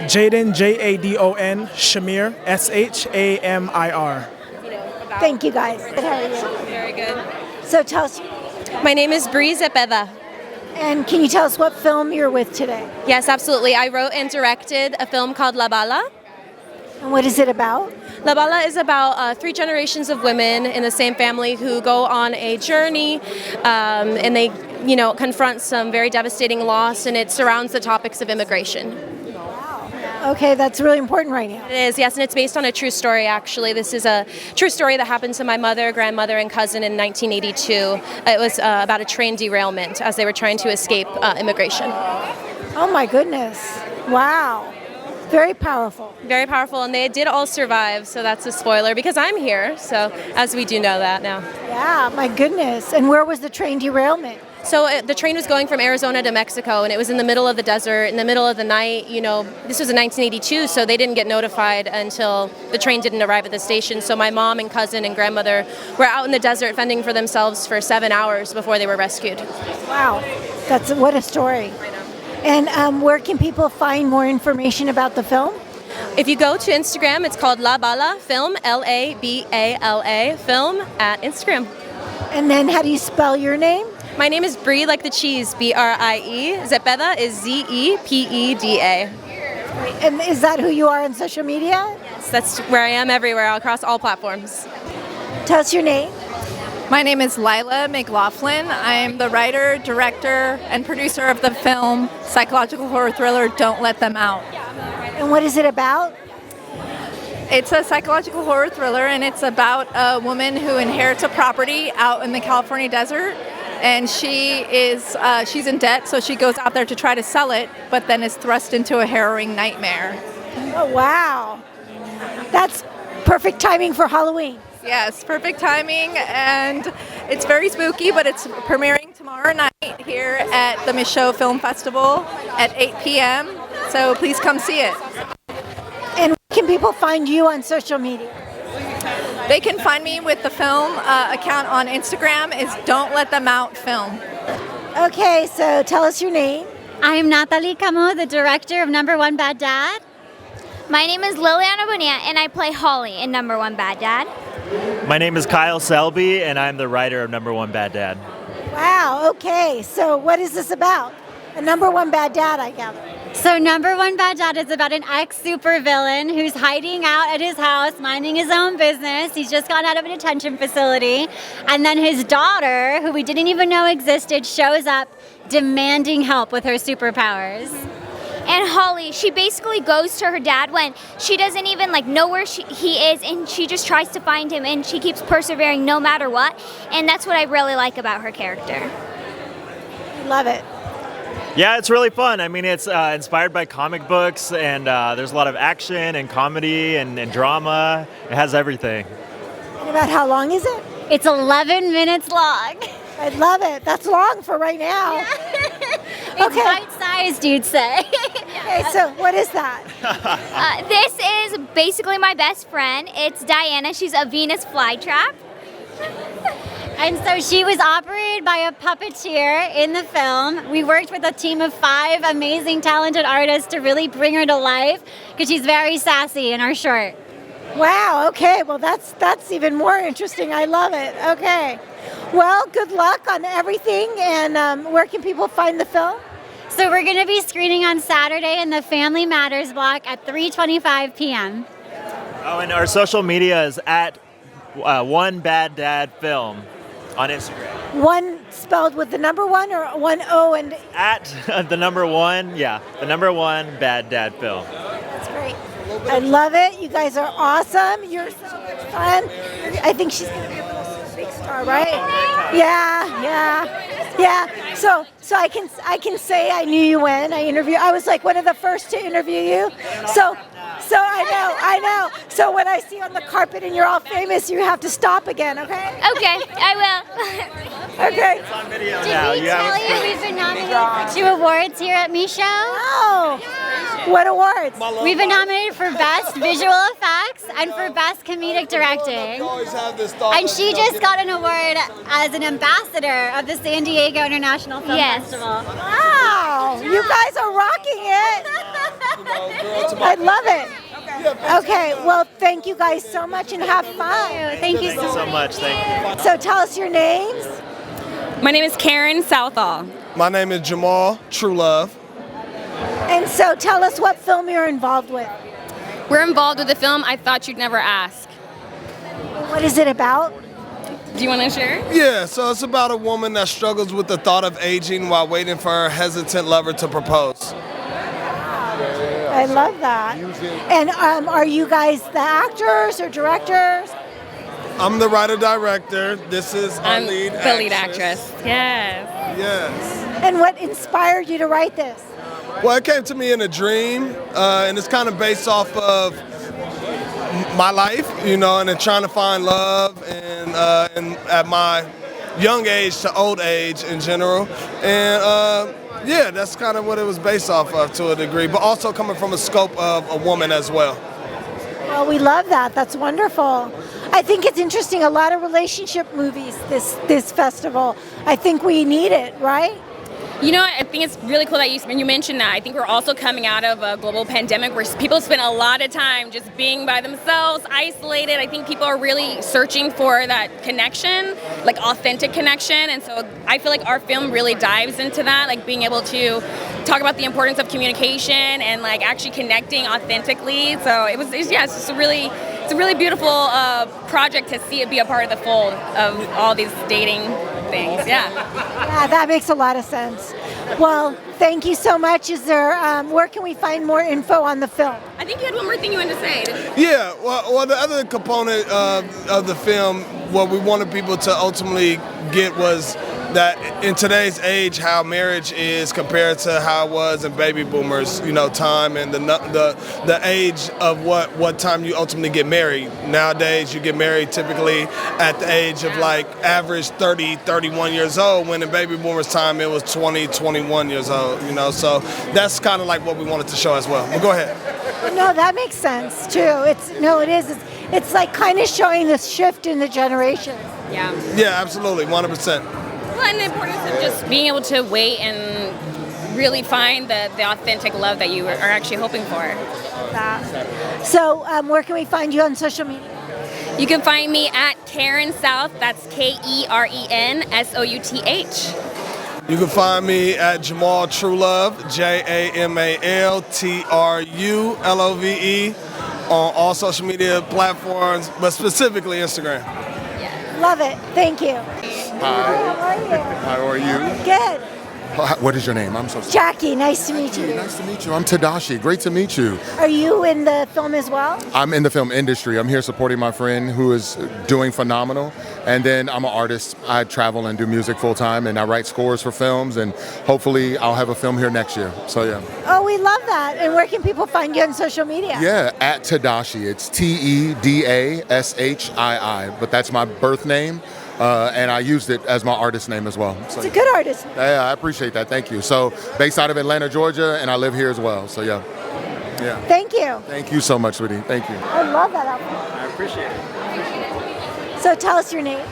Jaden, Jadon, Shamir, Shamir. Thank you, guys. How are you? Very good. So tell us. My name is Bree Zepeda. And can you tell us what film you're with today? Yes, absolutely. I wrote and directed a film called La Bala. And what is it about? La Bala is about 3 generations of women in the same family who go on a journey, and they, confront some very devastating loss, and it surrounds the topics of immigration. Okay, that's really important right now. It is, yes, and it's based on a true story, actually. This is a true story that happened to my mother, grandmother, and cousin in 1982. It was about a train derailment as they were trying to escape immigration. Oh my goodness. Wow. Very powerful. Very powerful, and they did all survive, so that's a spoiler because I'm here, so as we do know that now. Yeah, my goodness. And where was the train derailment? So the train was going from Arizona to Mexico, and it was in the middle of the desert, in the middle of the night. This was in 1982, so they didn't get notified until the train didn't arrive at the station. So my mom and cousin and grandmother were out in the desert fending for themselves for 7 hours before they were rescued. Wow, what a story. And where can people find more information about the film? If you go to Instagram, it's called La Bala Film, Labala Film at Instagram. And then how do you spell your name? My name is Brie, like the cheese, Brie. Zepeda is Zepeda. And is that who you are on social media? Yes, that's where I am everywhere, across all platforms. Tell us your name. My name is Lila McLaughlin. I am the writer, director, and producer of the film psychological horror thriller Don't Let Them Out. And what is it about? It's a psychological horror thriller, and it's about a woman who inherits a property out in the California desert. And she's in debt, so she goes out there to try to sell it, but then is thrust into a harrowing nightmare. Oh, wow. That's perfect timing for Halloween. Yes, perfect timing, and it's very spooky, but it's premiering tomorrow night here at the Micheaux Film Festival at 8 p.m., so please come see it. And where can people find you on social media? They can find me with the film account on Instagram is Don't Let Them Out Film. Okay, so tell us your name. I'm Nathalie Camo, the director of Number One Bad Dad. My name is Liliana Bonilla, and I play Holly in Number One Bad Dad. My name is Kyle Selby, and I'm the writer of Number One Bad Dad. Wow, okay, so what is this about? A Number One Bad Dad, I gather. So Number One Bad Dad is about an ex-supervillain who's hiding out at his house, minding his own business. He's just gotten out of a detention facility. And then his daughter, who we didn't even know existed, shows up demanding help with her superpowers. And Holly, she basically goes to her dad when she doesn't even know where he is, and she just tries to find him, and she keeps persevering no matter what. And that's what I really like about her character. Love it. Yeah, it's really fun. I mean, it's inspired by comic books, and there's a lot of action and comedy and drama. It has everything. And about how long is it? It's 11 minutes long. I love it. That's long for right now. Yeah. It's bite-sized, you'd say. Okay, so what is that? This is basically my best friend. It's Diana. She's a Venus flytrap. And so she was operated by a puppeteer in the film. We worked with a team of 5 amazing, talented artists to really bring her to life because she's very sassy in our short. Wow, okay, well that's even more interesting. I love it. Okay. Well, good luck on everything, and where can people find the film? So we're going to be screening on Saturday in the Family Matters block at 3:25 p.m. Oh, and our social media is at One Bad Dad Film on Instagram. One spelled with the number 1 or 1 O and... At the number 1, yeah, the number 1 Bad Dad Film. That's great. I love it. You guys are awesome. You're so much fun. I think she's going to be a little big star, right? Yeah. So I can say I knew you when I was like one of the first to interview you. So I know. So when I see you on the carpet and you're all famous, you have to stop again, okay? Okay, I will. Okay. It's on video Did now. we tell you we've been nominated for 2 awards here at Micheaux? Oh, what awards? We've been nominated for Best Visual Effects and for Best Comedic Directing. And she just got an award as an ambassador of the San Diego International Film Festival. Wow, you guys are rocking it. I love it. Okay, well, thank you guys so much and have fun. Thank you so much. Thank you. So tell us your names. My name is Karen Southall. My name is Jamal True Love. And so tell us what film you're involved with. We're involved with the film I Thought You'd Never Ask. What is it about? Do you want to share? Yeah, so it's about a woman that struggles with the thought of aging while waiting for her hesitant lover to propose. I love that. And are you guys the actors or directors? I'm the writer-director. This is our I'm lead the lead actress. Yes. Yes. And what inspired you to write this? Well, it came to me in a dream, and it's kind of based off of my life, you know, and then trying to find love and at my young age to old age in general. And yeah, that's kind of what it was based off of to a degree, but also coming from a scope of a woman as well. Well, we love that. That's wonderful. I think it's interesting. A lot of relationship movies this festival. I think we need it, right? You know, I think it's really cool that you mentioned that. I think we're also coming out of a global pandemic where people spend a lot of time just being by themselves, isolated. I think people are really searching for that connection, like authentic connection. And so I feel like our film really dives into that, like being able to talk about the importance of communication and like actually connecting authentically. So it's just a really beautiful project to see it be a part of the fold of all these dating things. Yeah, that makes a lot of sense. Well, thank you so much. Is there where can we find more info on the film? I think you had one more thing you wanted to say. Yeah, well, the other component of the film, what we wanted people to ultimately get was that in today's age, how marriage is compared to how it was in baby boomers, you know, time and the age of what time you ultimately get married. Nowadays, you get married typically at the age of like average 30, 31 years old, when in baby boomers' time it was 20, 21 years old, you know. So that's kind of like what we wanted to show as well. But go ahead. No, that makes sense too. It's like kind of showing this shift in the generation. Yeah. Yeah, absolutely, 100%. Well, and the importance of just being able to wait and really find the authentic love that you are actually hoping for. So where can we find you on social media? You can find me at Karen South, that's KerenSouth. You can find me at Jamal Truelove, JamalTruLove, on all social media platforms, but specifically Instagram. Love it. Thank you. Hi. How are you? Good. What is your name? I'm so sorry. Jackie, nice to meet you. Nice to meet you. I'm Tadashi. Great to meet you. Are you in the film as well? I'm in the film industry. I'm here supporting my friend who is doing phenomenal. And then I'm an artist. I travel and do music full time, and I write scores for films, and hopefully I'll have a film here next year. So yeah. Oh, we love that. And where can people find you on social media? Yeah, at Tadashi. It's TEDASHII, but that's my birth name. And I used it as my artist name as well. So, it's a good artist. Yeah, I appreciate that. Thank you. So based out of Atlanta, Georgia, and I live here as well. So yeah. Thank you. Thank you so much, sweetie. Thank you. I love that outfit. I appreciate it. So tell us your name.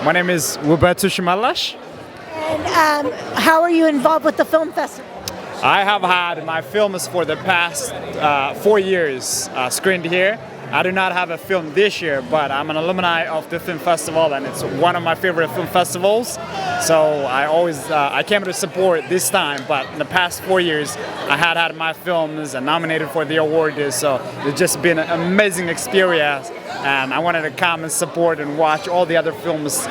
My name is Roberto Shimalash. And how are you involved with the film festival? I have had my films for the past 4 years screened here. I do not have a film this year, but I'm an alumni of the film festival, and it's one of my favorite film festivals. So I came to support this time, but in the past 4 years, I had my films nominated for the award. So it's just been an amazing experience, and I wanted to come and support and watch all the other films.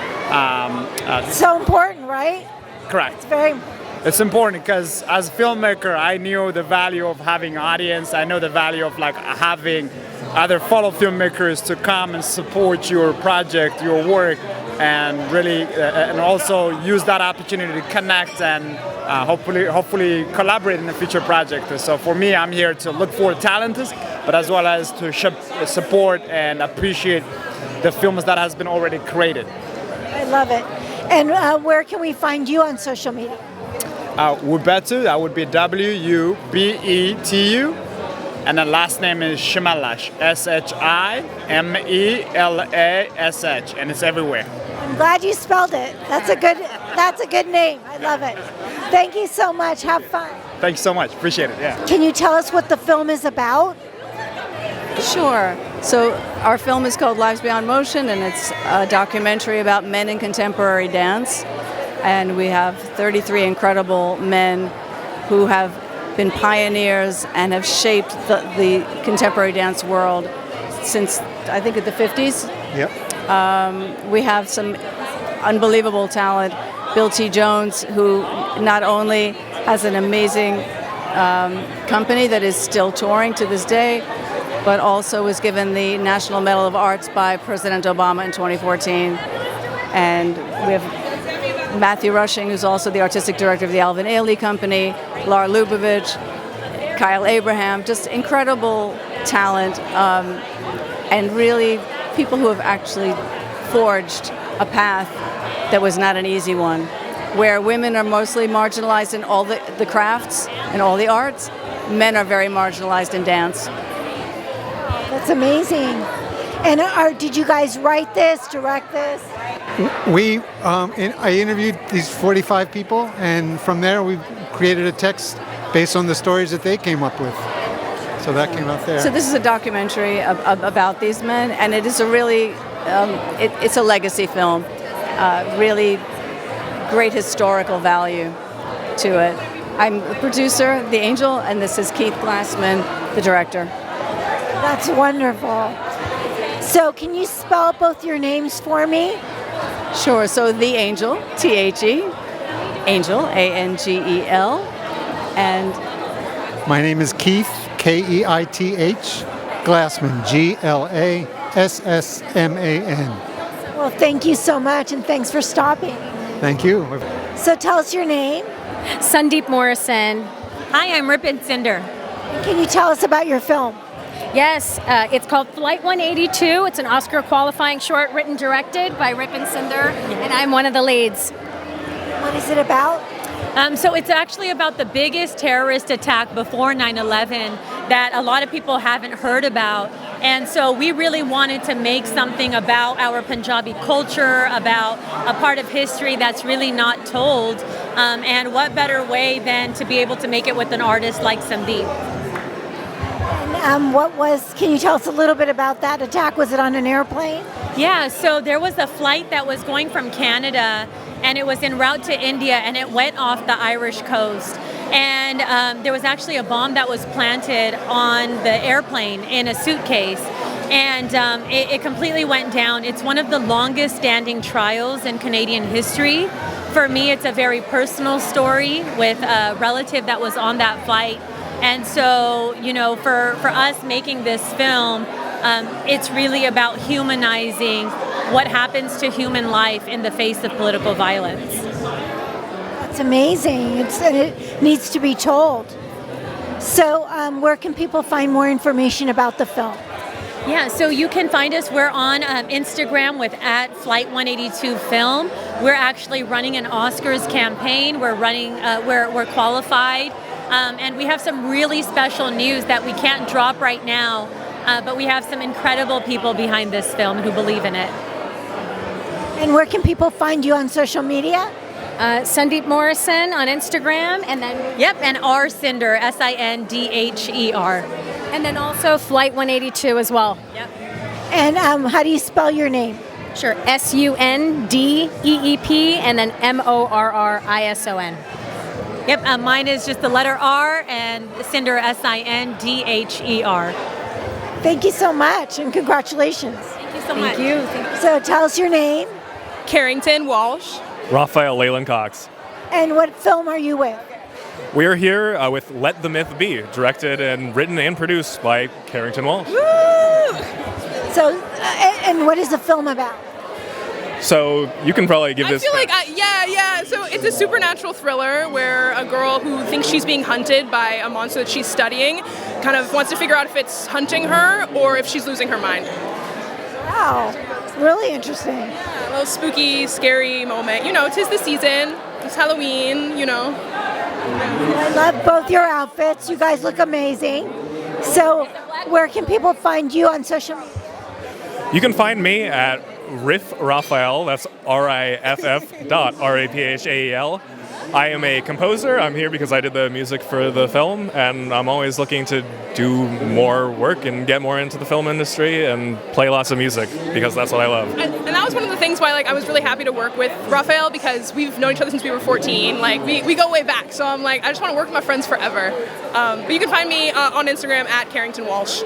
So important, right? Correct. It's very important. It's important because as a filmmaker, I knew the value of having an audience. I know the value of like having other fellow filmmakers to come and support your project, your work, and really, and also use that opportunity to connect and hopefully collaborate in a future project. So for me, I'm here to look for talent, but as well as to support and appreciate the films that has been already created. I love it. And where can we find you on social media? Wubetu, that would be WUBETU, and the last name is Shimalash, SHIMELASH, and it's everywhere. I'm glad you spelled it. That's a good name. I love it. Thank you so much. Have fun. Thank you so much. Appreciate it. Yeah. Can you tell us what the film is about? Sure. So our film is called Lives Beyond Motion, and it's a documentary about men in contemporary dance. And we have 33 incredible men who have been pioneers and have shaped the contemporary dance world since, I think, the 50s. Yep. We have some unbelievable talent. Bill T. Jones, who not only has an amazing company that is still touring to this day, but also was given the National Medal of Arts by President Obama in 2014. And we have Matthew Rushing, who's also the artistic director of the Alvin Ailey Company, Lara Lubovitch, Kyle Abraham, just incredible talent, and really people who have actually forged a path that was not an easy one, where women are mostly marginalized in all the crafts and all the arts. Men are very marginalized in dance. That's amazing. And did you guys write this, direct this? I interviewed these 45 people, and from there we created a text based on the stories that they came up with. So that came out there. So this is a documentary about these men, and it is a really, it's a legacy film. Really great historical value to it. I'm the producer, The Angel, and this is Keith Glassman, the director. That's wonderful. So can you spell both your names for me? Sure. So The Angel, T-H-E, Angel, A-N-G-E-L, and my name is Keith, K-E-I-T-H, Glassman, G-L-A-S-S-M-A-N. Well, thank you so much, and thanks for stopping. Thank you. So tell us your name. Sandeep Morrison. Hi, I'm Ripon Cinder. Can you tell us about your film? Yes, it's called Flight 182. It's an Oscar qualifying short written directed by Ripon Cinder, and I'm one of the leads. What is it about? So it's actually about the biggest terrorist attack before 9/11 that a lot of people haven't heard about. And so we really wanted to make something about our Punjabi culture, about a part of history that's really not told. And what better way than to be able to make it with an artist like Sandeep? And can you tell us a little bit about that attack? Was it on an airplane? Yeah, so there was a flight that was going from Canada, and it was en route to India, and it went off the Irish coast. And there was actually a bomb that was planted on the airplane in a suitcase, and it completely went down. It's one of the longest standing trials in Canadian history. For me, it's a very personal story with a relative that was on that flight. And so, for us making this film, it's really about humanizing what happens to human life in the face of political violence. That's amazing. It needs to be told. So where can people find more information about the film? Yeah, so you can find us. We're on Instagram with @Flight182Film. We're actually running an Oscars campaign. We're running. We're qualified. And we have some really special news that we can't drop right now, but we have some incredible people behind this film who believe in it. And where can people find you on social media? Sandeep Morrison on Instagram, and then and R Cinder, S-I-N-D-H-E-R. And then also Flight 182 as well. Yep. And how do you spell your name? Sure, S-U-N-D-E-E-P, and then M-O-R-R-I-S-O-N. Yep, mine is just the letter R, and Cinder, S-I-N-D-H-E-R. Thank you so much, and congratulations. Thank you so much. Thank you. So tell us your name. Carrington Walsh. Raphael Leyland Cox. And what film are you with? We are here with Let the Myth Be, directed and written and produced by Carrington Walsh. Woo! So, and what is the film about? So you can probably give this. I feel like, So it's a supernatural thriller where a girl who thinks she's being hunted by a monster that she's studying kind of wants to figure out if it's hunting her or if she's losing her mind. Wow, it's really interesting. Yeah, a little spooky, scary moment. 'Tis the season. It's Halloween, I love both your outfits. You guys look amazing. So where can people find you on social media? You can find me at Riff Raphael. That's RIFF.RAPHAEL. I am a composer. I'm here because I did the music for the film, and I'm always looking to do more work and get more into the film industry and play lots of music because that's what I love. And that was one of the things why I was really happy to work with Raphael, because we've known each other since we were 14. We go way back. So I'm I just want to work with my friends forever. But you can find me on Instagram at Carrington Walsh.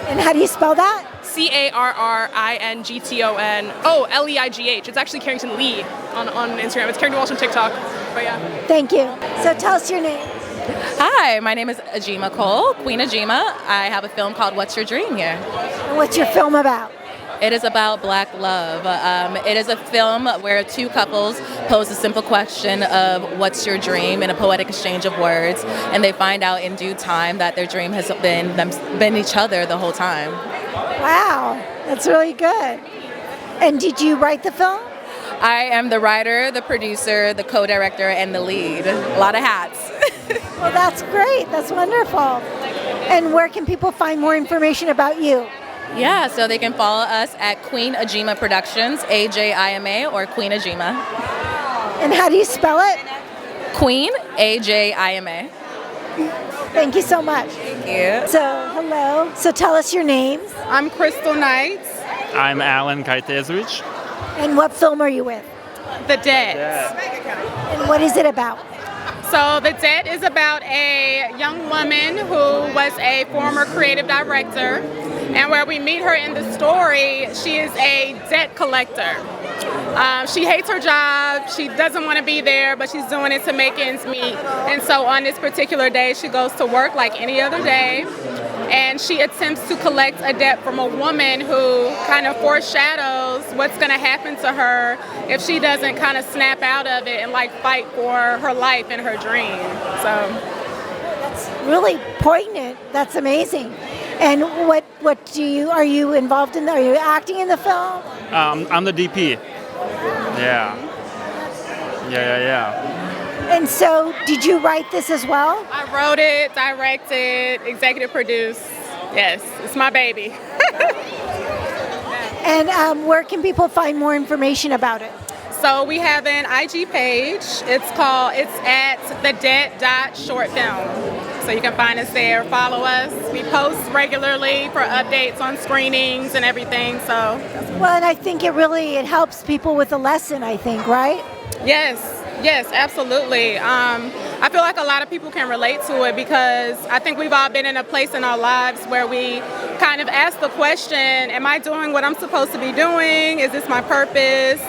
And how do you spell that? CarringtonWolleigh. Oh, Leigh. It's actually Carrington Lee on Instagram. It's Carrington Walsh on TikTok. But yeah. Thank you. So tell us your name. Hi, my name is Ajima Cole, Queen Ajima. I have a film called What's Your Dream here. And what's your film about? It is about Black love. It is a film where two couples pose a simple question of what's your dream in a poetic exchange of words, and they find out in due time that their dream has been each other the whole time. Wow, that's really good. And did you write the film? I am the writer, the producer, the co-director, and the lead. A lot of hats. Well, that's great. That's wonderful. And where can people find more information about you? Yeah, so they can follow us at Queen Ajima Productions, AJIMA, or Queen Ajima. And how do you spell it? Queen, AJIMA. Thank you so much. Thank you. So, hello. So tell us your names. I'm Crystal Knights. I'm Alan Kajtezewicz. And what film are you with? The Debt. And what is it about? So The Debt is about a young woman who was a former creative director, and where we meet her in the story, she is a debt collector. She hates her job, she doesn't want to be there, but she's doing it to make ends meet. And so on this particular day, she goes to work like any other day, and she attempts to collect a debt from a woman who kind of foreshadows what's going to happen to her if she doesn't kind of snap out of it and fight for her life and her dream. So that's really poignant. That's amazing. And what are you involved in? Are you acting in the film? I'm the DP. Yeah. And so, did you write this as well? I wrote it, directed, executive produced. Yes, it's my baby. And where can people find more information about it? So we have an IG page. It's at thedebt.shortfilm. So you can find us there, follow us. We post regularly for updates on screenings and everything. So well, and I think it helps people with the lesson, I think, right? Yes, absolutely. I feel like a lot of people can relate to it because I think we've all been in a place in our lives where we kind of ask the question, am I doing what I'm supposed to be doing? Is this my purpose?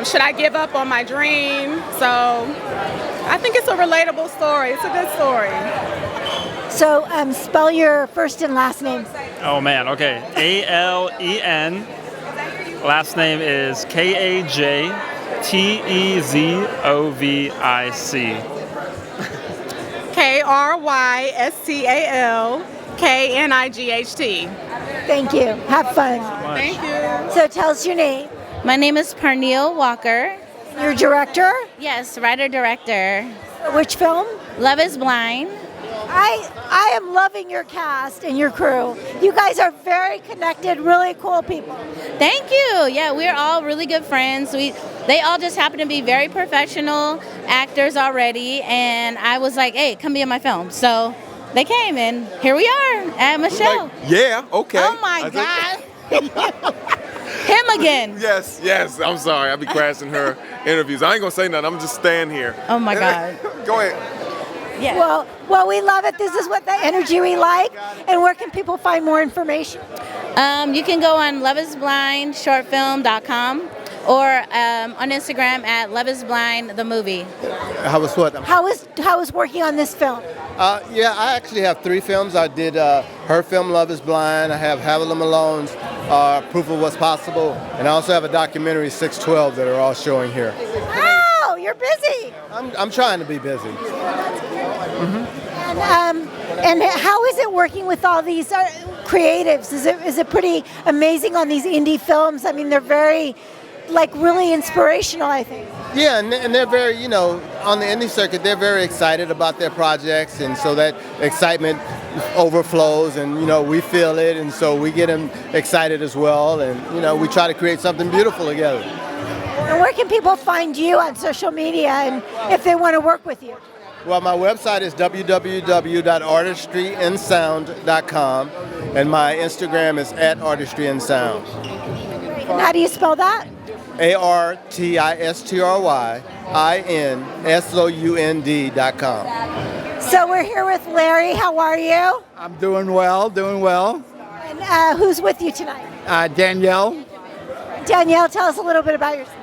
Should I give up on my dream? So I think it's a relatable story. It's a good story. So spell your first and last name. Oh man, okay. ALEN. Last name is KAJTEZOVIC. KRYSTALKNIGHT. Thank you. Have fun. Thank you. So tell us your name. My name is Parneal Walker. You're a director? Yes, writer-director. Which film? Love is Blind. I am loving your cast and your crew. You guys are very connected, really cool people. Thank you. Yeah, we're all really good friends. They all just happen to be very professional actors already, and I was like, hey, come be in my film. So they came, and here we are at Micheaux. Yeah, okay. Oh my God. Him again. Yes. I'm sorry. I'll be crashing her interviews. I ain't gonna say nothing. I'm just staying here. Oh my God. Go ahead. Yeah. Well, we love it. This is what the energy we like. And where can people find more information? You can go on loveisblindshortfilm.com or on Instagram at loveisblind the movie. How was working on this film? Yeah, I actually have 3 films. I did her film, Love is Blind. I have Havilah Malone's Proof of What's Possible. And I also have a documentary, 612, that are all showing here. Wow, you're busy. I'm trying to be busy. And how is it working with all these creatives? Is it pretty amazing on these indie films? I mean, they're very like really inspirational, I think. Yeah, and they're very, on the indie circuit, they're very excited about their projects, and so that excitement overflows, and, we feel it, and so we get them excited as well, and, we try to create something beautiful together. And where can people find you on social media and if they want to work with you? Well, my website is www.artistryandsound.com, and my Instagram is @artistryandsound. And how do you spell that? ARTISTRYINSOUND.com. So we're here with Larry. How are you? I'm doing well. And who's with you tonight? Danielle. Danielle, tell us a little bit about yourself.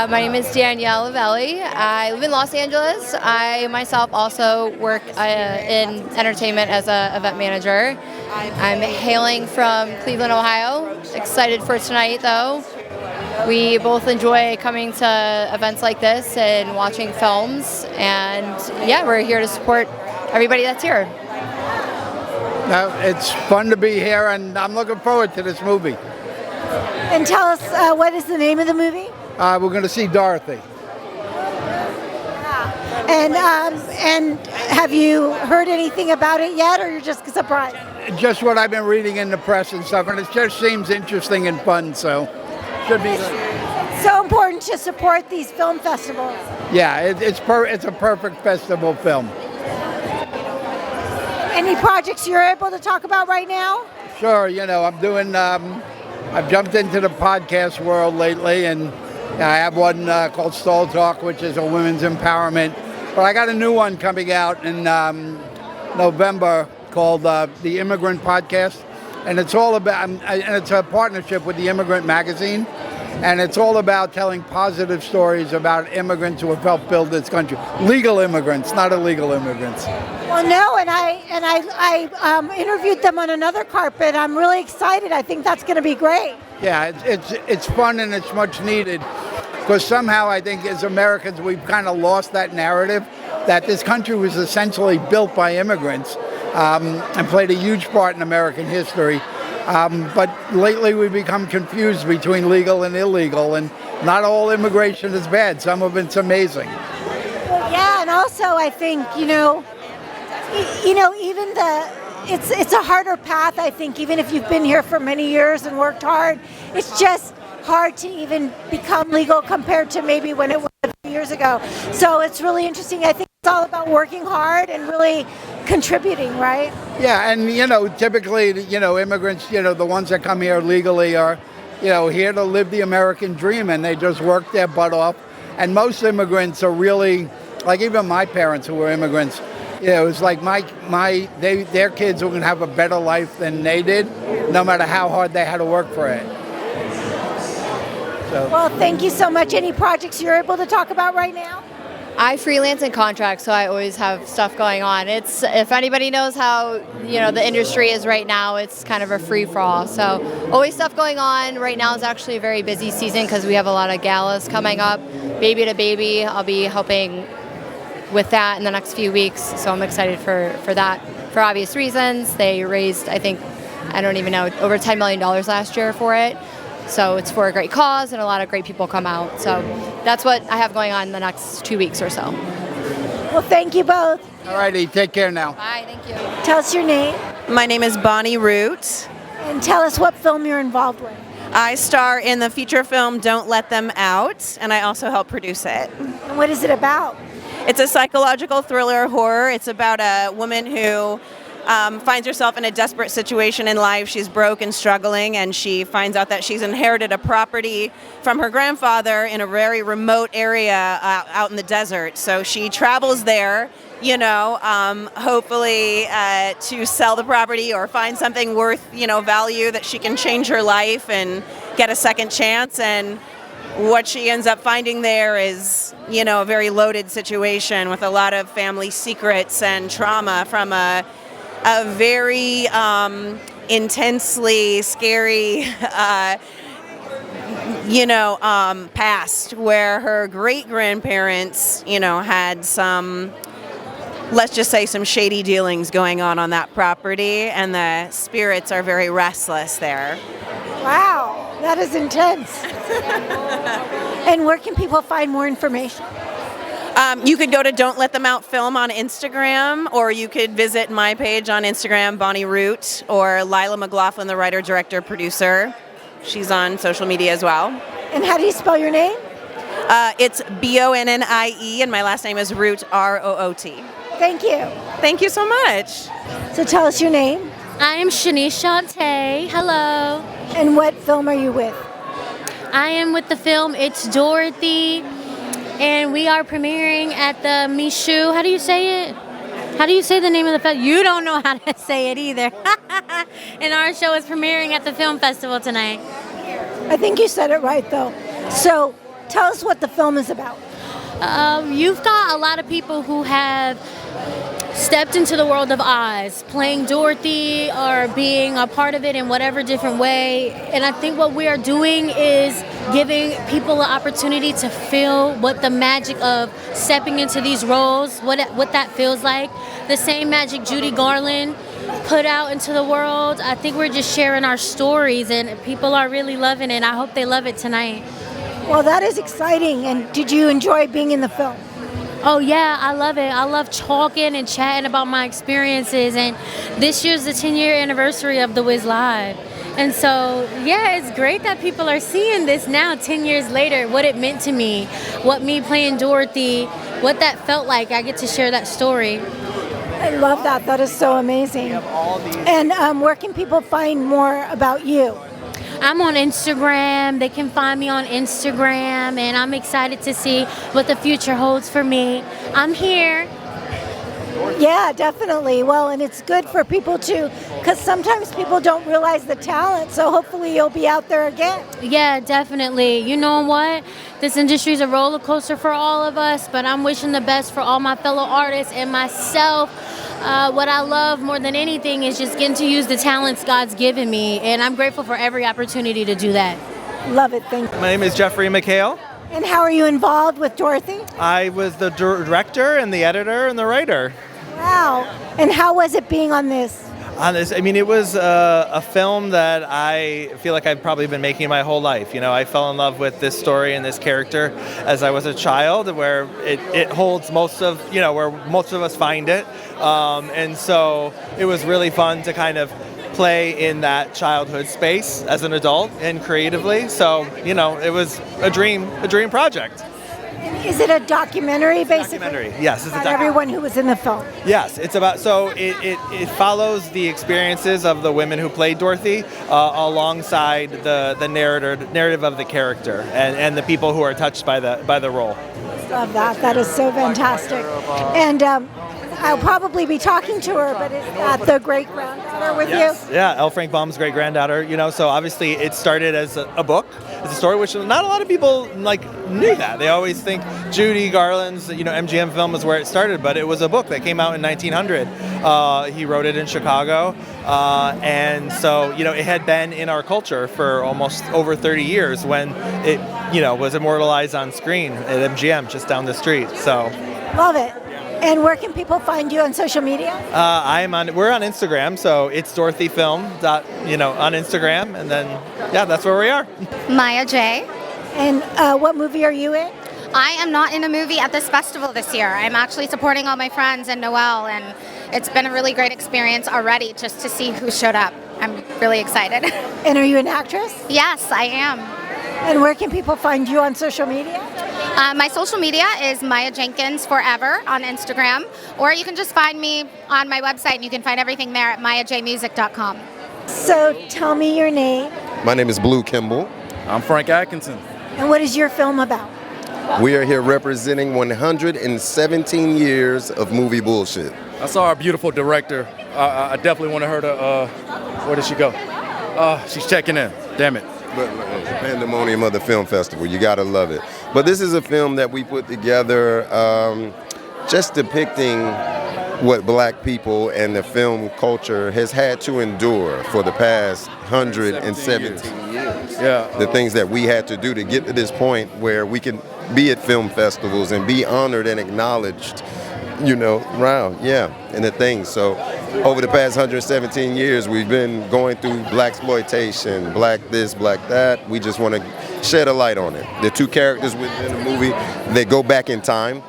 My name is Danielle Lavelli. I live in Los Angeles. I myself also work in entertainment as an event manager. I'm hailing from Cleveland, Ohio. Excited for tonight, though. We both enjoy coming to events like this and watching films. And yeah, we're here to support everybody that's here. It's fun to be here, and I'm looking forward to this movie. And tell us, what is the name of the movie? We're going to see Dorothy. And have you heard anything about it yet, or you're just surprised? Just what I've been reading in the press and stuff, and it just seems interesting and fun, so should be good. It's so important to support these film festivals. Yeah, it's a perfect festival film. Any projects you're able to talk about right now? Sure, I'm doing, I've jumped into the podcast world lately, and I have one called Stall Talk, which is a women's empowerment. But I got a new one coming out in November called The Immigrant Podcast. And it's all about, and it's a partnership with the Immigrant Magazine. And it's all about telling positive stories about immigrants who have helped build this country. Legal immigrants, not illegal immigrants. Well, no, and I interviewed them on another carpet. I'm really excited. I think that's going to be great. Yeah, it's fun and it's much needed, because somehow I think as Americans we've kind of lost that narrative that this country was essentially built by immigrants and played a huge part in American history. But lately we've become confused between legal and illegal, and not all immigration is bad. Some of it's amazing. Well, yeah, and also I think, even it's a harder path, I think, even if you've been here for many years and worked hard. It's just hard to even become legal compared to maybe when it was a few years ago. So it's really interesting. I think it's all about working hard and really contributing, right? Yeah, and typically, immigrants, the ones that come here legally are, here to live the American dream, and they just work their butt off. And most immigrants are really, like even my parents who were immigrants, it's like their kids are going to have a better life than they did, no matter how hard they had to work for it. So. Well, thank you so much. Any projects you're able to talk about right now? I freelance and contract, so I always have stuff going on. It's, if anybody knows how the industry is right now, it's kind of a free-for-all. So always stuff going on. Right now is actually a very busy season because we have a lot of galas coming up. Baby to Baby, I'll be helping with that in the next few weeks, so I'm excited for that for obvious reasons. They raised, I think, I don't even know, over $10 million last year for it. So it's for a great cause, and a lot of great people come out. So that's what I have going on in the next 2 weeks or so. Well, thank you both. All righty, take care now. Bye, thank you. Tell us your name. My name is Bonnie Root. And tell us what film you're involved with. I star in the feature film Don't Let Them Out, and I also help produce it. And what is it about? It's a psychological thriller horror. It's about a woman who finds herself in a desperate situation in life. She's broke and struggling, and she finds out that she's inherited a property from her grandfather in a very remote area out in the desert. So she travels there, hopefully to sell the property or find something worth, value that she can change her life and get a second chance. And what she ends up finding there is, a very loaded situation with a lot of family secrets and trauma from a very intensely scary, past where her great-grandparents, had some, let's just say, some shady dealings going on that property, and the spirits are very restless there. Wow. That is intense. And where can people find more information? You could go to Don't Let Them Out Film on Instagram, or you could visit my page on Instagram, Bonnie Root, or Lila McLaughlin, the writer, director, producer. She's on social media as well. And how do you spell your name? It's Bonnie, and my last name is Root, Root. Thank you. Thank you so much. So tell us your name. I am Shanice Shantay. Hello. And what film are you with? I am with the film It's Dorothy, and we are premiering at the Micheaux. How do you say it? How do you say the name of the film? You don't know how to say it either. And our show is premiering at the film festival tonight. I think you said it right, though. So tell us what the film is about. You've got a lot of people who have stepped into the world of Oz, playing Dorothy or being a part of it in whatever different way. And I think what we are doing is giving people an opportunity to feel what the magic of stepping into these roles, what that feels like. The same magic Judy Garland put out into the world. I think we're just sharing our stories, and people are really loving it. I hope they love it tonight. Well, that is exciting. And did you enjoy being in the film? Oh yeah, I love it. I love talking and chatting about my experiences, and this year's the 10-year anniversary of The Wiz Live. And so, yeah, it's great that people are seeing this now, 10 years later, what it meant to me, what me playing Dorothy, what that felt like. I get to share that story. I love that. That is so amazing. And where can people find more about you? I'm on Instagram. They can find me on Instagram, and I'm excited to see what the future holds for me. I'm here. Yeah, definitely. Well, and it's good for people too, because sometimes people don't realize the talent, so hopefully you'll be out there again. Yeah, definitely. You know what? This industry is a roller coaster for all of us, but I'm wishing the best for all my fellow artists and myself. What I love more than anything is just getting to use the talents God's given me, and I'm grateful for every opportunity to do that. Love it. Thank you. My name is Jeffrey McHale. And how are you involved with Dorothy? I was the director and the editor and the writer. Wow. And how was it being on this? On this, I mean, it was a film that I feel like I've probably been making my whole life. You know, I fell in love with this story and this character as I was a child, where it holds most of, you know, where most of us find it. And so it was really fun to kind of play in that childhood space as an adult and creatively. So, you know, it was a dream project. Is it a documentary, basically? Documentary, yes. It's about everyone who was in the film. Yes, it's about, so it follows the experiences of the women who played Dorothy alongside the narrative of the character and the people who are touched by the role. Love that. That is so fantastic. And I'll probably be talking to her, but is that the great-granddaughter with you? Yeah, L. Frank Baum's great-granddaughter, you know, so obviously it started as a book. It's a story which not a lot of people knew that. They always think Judy Garland's, MGM film is where it started, but it was a book that came out in 1900. He wrote it in Chicago, and so, it had been in our culture for almost over 30 years when it, was immortalized on screen at MGM just down the street. So, love it. And where can people find you on social media? We're on Instagram, so it's Dorothy Film, on Instagram, and then, that's where we are. Maya J. And what movie are you in? I am not in a movie at this festival this year. I'm actually supporting all my friends and Noelle, and it's been a really great experience already just to see who showed up. I'm really excited. And are you an actress? Yes, I am. And where can people find you on social media? My social media is Maya Jenkins Forever on Instagram, or you can just find me on my website, and you can find everything there at mayajmusic.com. So tell me your name. My name is Blue Kimball. I'm Frank Atkinson. And what is your film about? We are here representing 117 years of movie bullshit. I saw our beautiful director. I definitely wanted her to, where did she go? She's checking in, damn it. But the pandemonium of the film festival, you gotta love it. But this is a film that we put together just depicting what black people and the film culture has had to endure for the past 117 years. Yeah. The things that we had to do to get to this point where we can be at film festivals and be honored and acknowledged, and the things. So over the past 117 years, we've been going through black exploitation, black this, black that. We just want to shed a light on it. The two characters within the movie, they go back in time.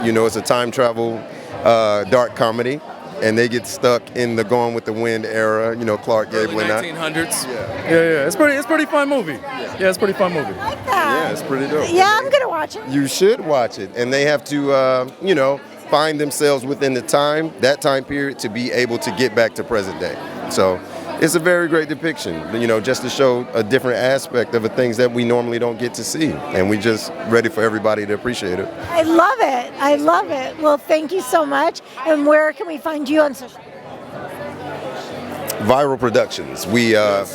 You know, it's a time travel dark comedy, and they get stuck in the Gone with the Wind era. You know, Clark Gable and that. 1900s. Yeah. It's pretty fun movie. Yeah, it's pretty fun movie. I like that. Yeah, it's pretty dope. Yeah, I'm gonna watch it. You should watch it, and they have to, you know, find themselves within that time period, to be able to get back to present day. So it's a very great depiction, you know, just to show a different aspect of the things that we normally don't get to see. And we just ready for everybody to appreciate it. I love it. I love it. Well, thank you so much. And where can we find you on social? Viral Productions. We are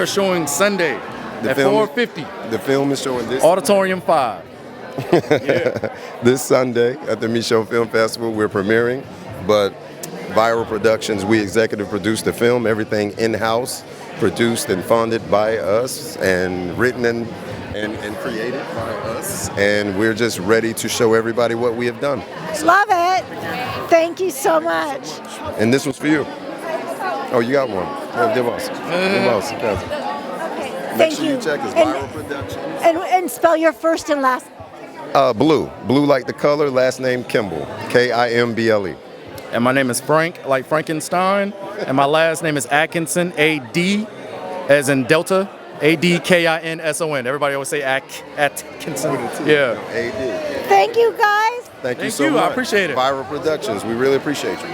showing Sunday at 4:50. The film is showing this Auditorium 5. this Sunday at the Micheaux Film Festival. We're premiering, but Viral Productions, we executive produce the film, everything in-house, produced and funded by us, and written and created by us. And we're just ready to show everybody what we have done. Love it. Thank you so much. And this was for you. Oh, you got one. Yeah, give us. Okay, Make thank sure you check us, Viral Productions. And spell your first and last. Blue like the color, last name Kimble, Kimble. And my name is Frank, like Frankenstein. And my last name is Atkinson, A-D, as in Delta, A-D-K-I-N-S-O-N. Everybody always say Atkinson. Yeah. A-D. Thank you, guys. Thank you so much. I appreciate it. Viral Productions, we really appreciate you.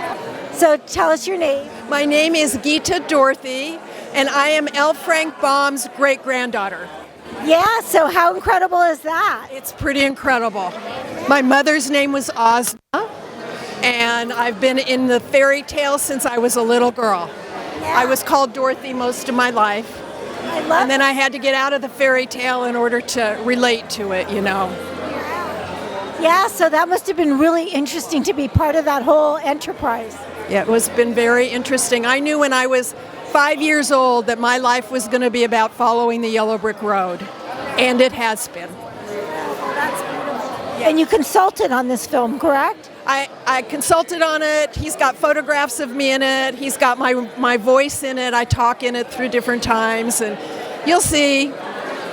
So tell us your name. My name is Gita Dorothy, and I am L. Frank Baum's great-granddaughter. Yeah, so how incredible is that? It's pretty incredible. My mother's name was Ozma, and I've been in the fairy tale since I was a little girl. Yeah. I was called Dorothy most of my life. And then I had to get out of the fairy tale in order to relate to it, you know. Yeah, so that must have been really interesting to be part of that whole enterprise. Yeah, it was been very interesting. I knew when I was 5 years old that my life was going to be about following the yellow brick road, and it has been. That's beautiful. And you consulted on this film, correct? I consulted on it. He's got photographs of me in it. He's got my voice in it. I talk in it through different times, and you'll see.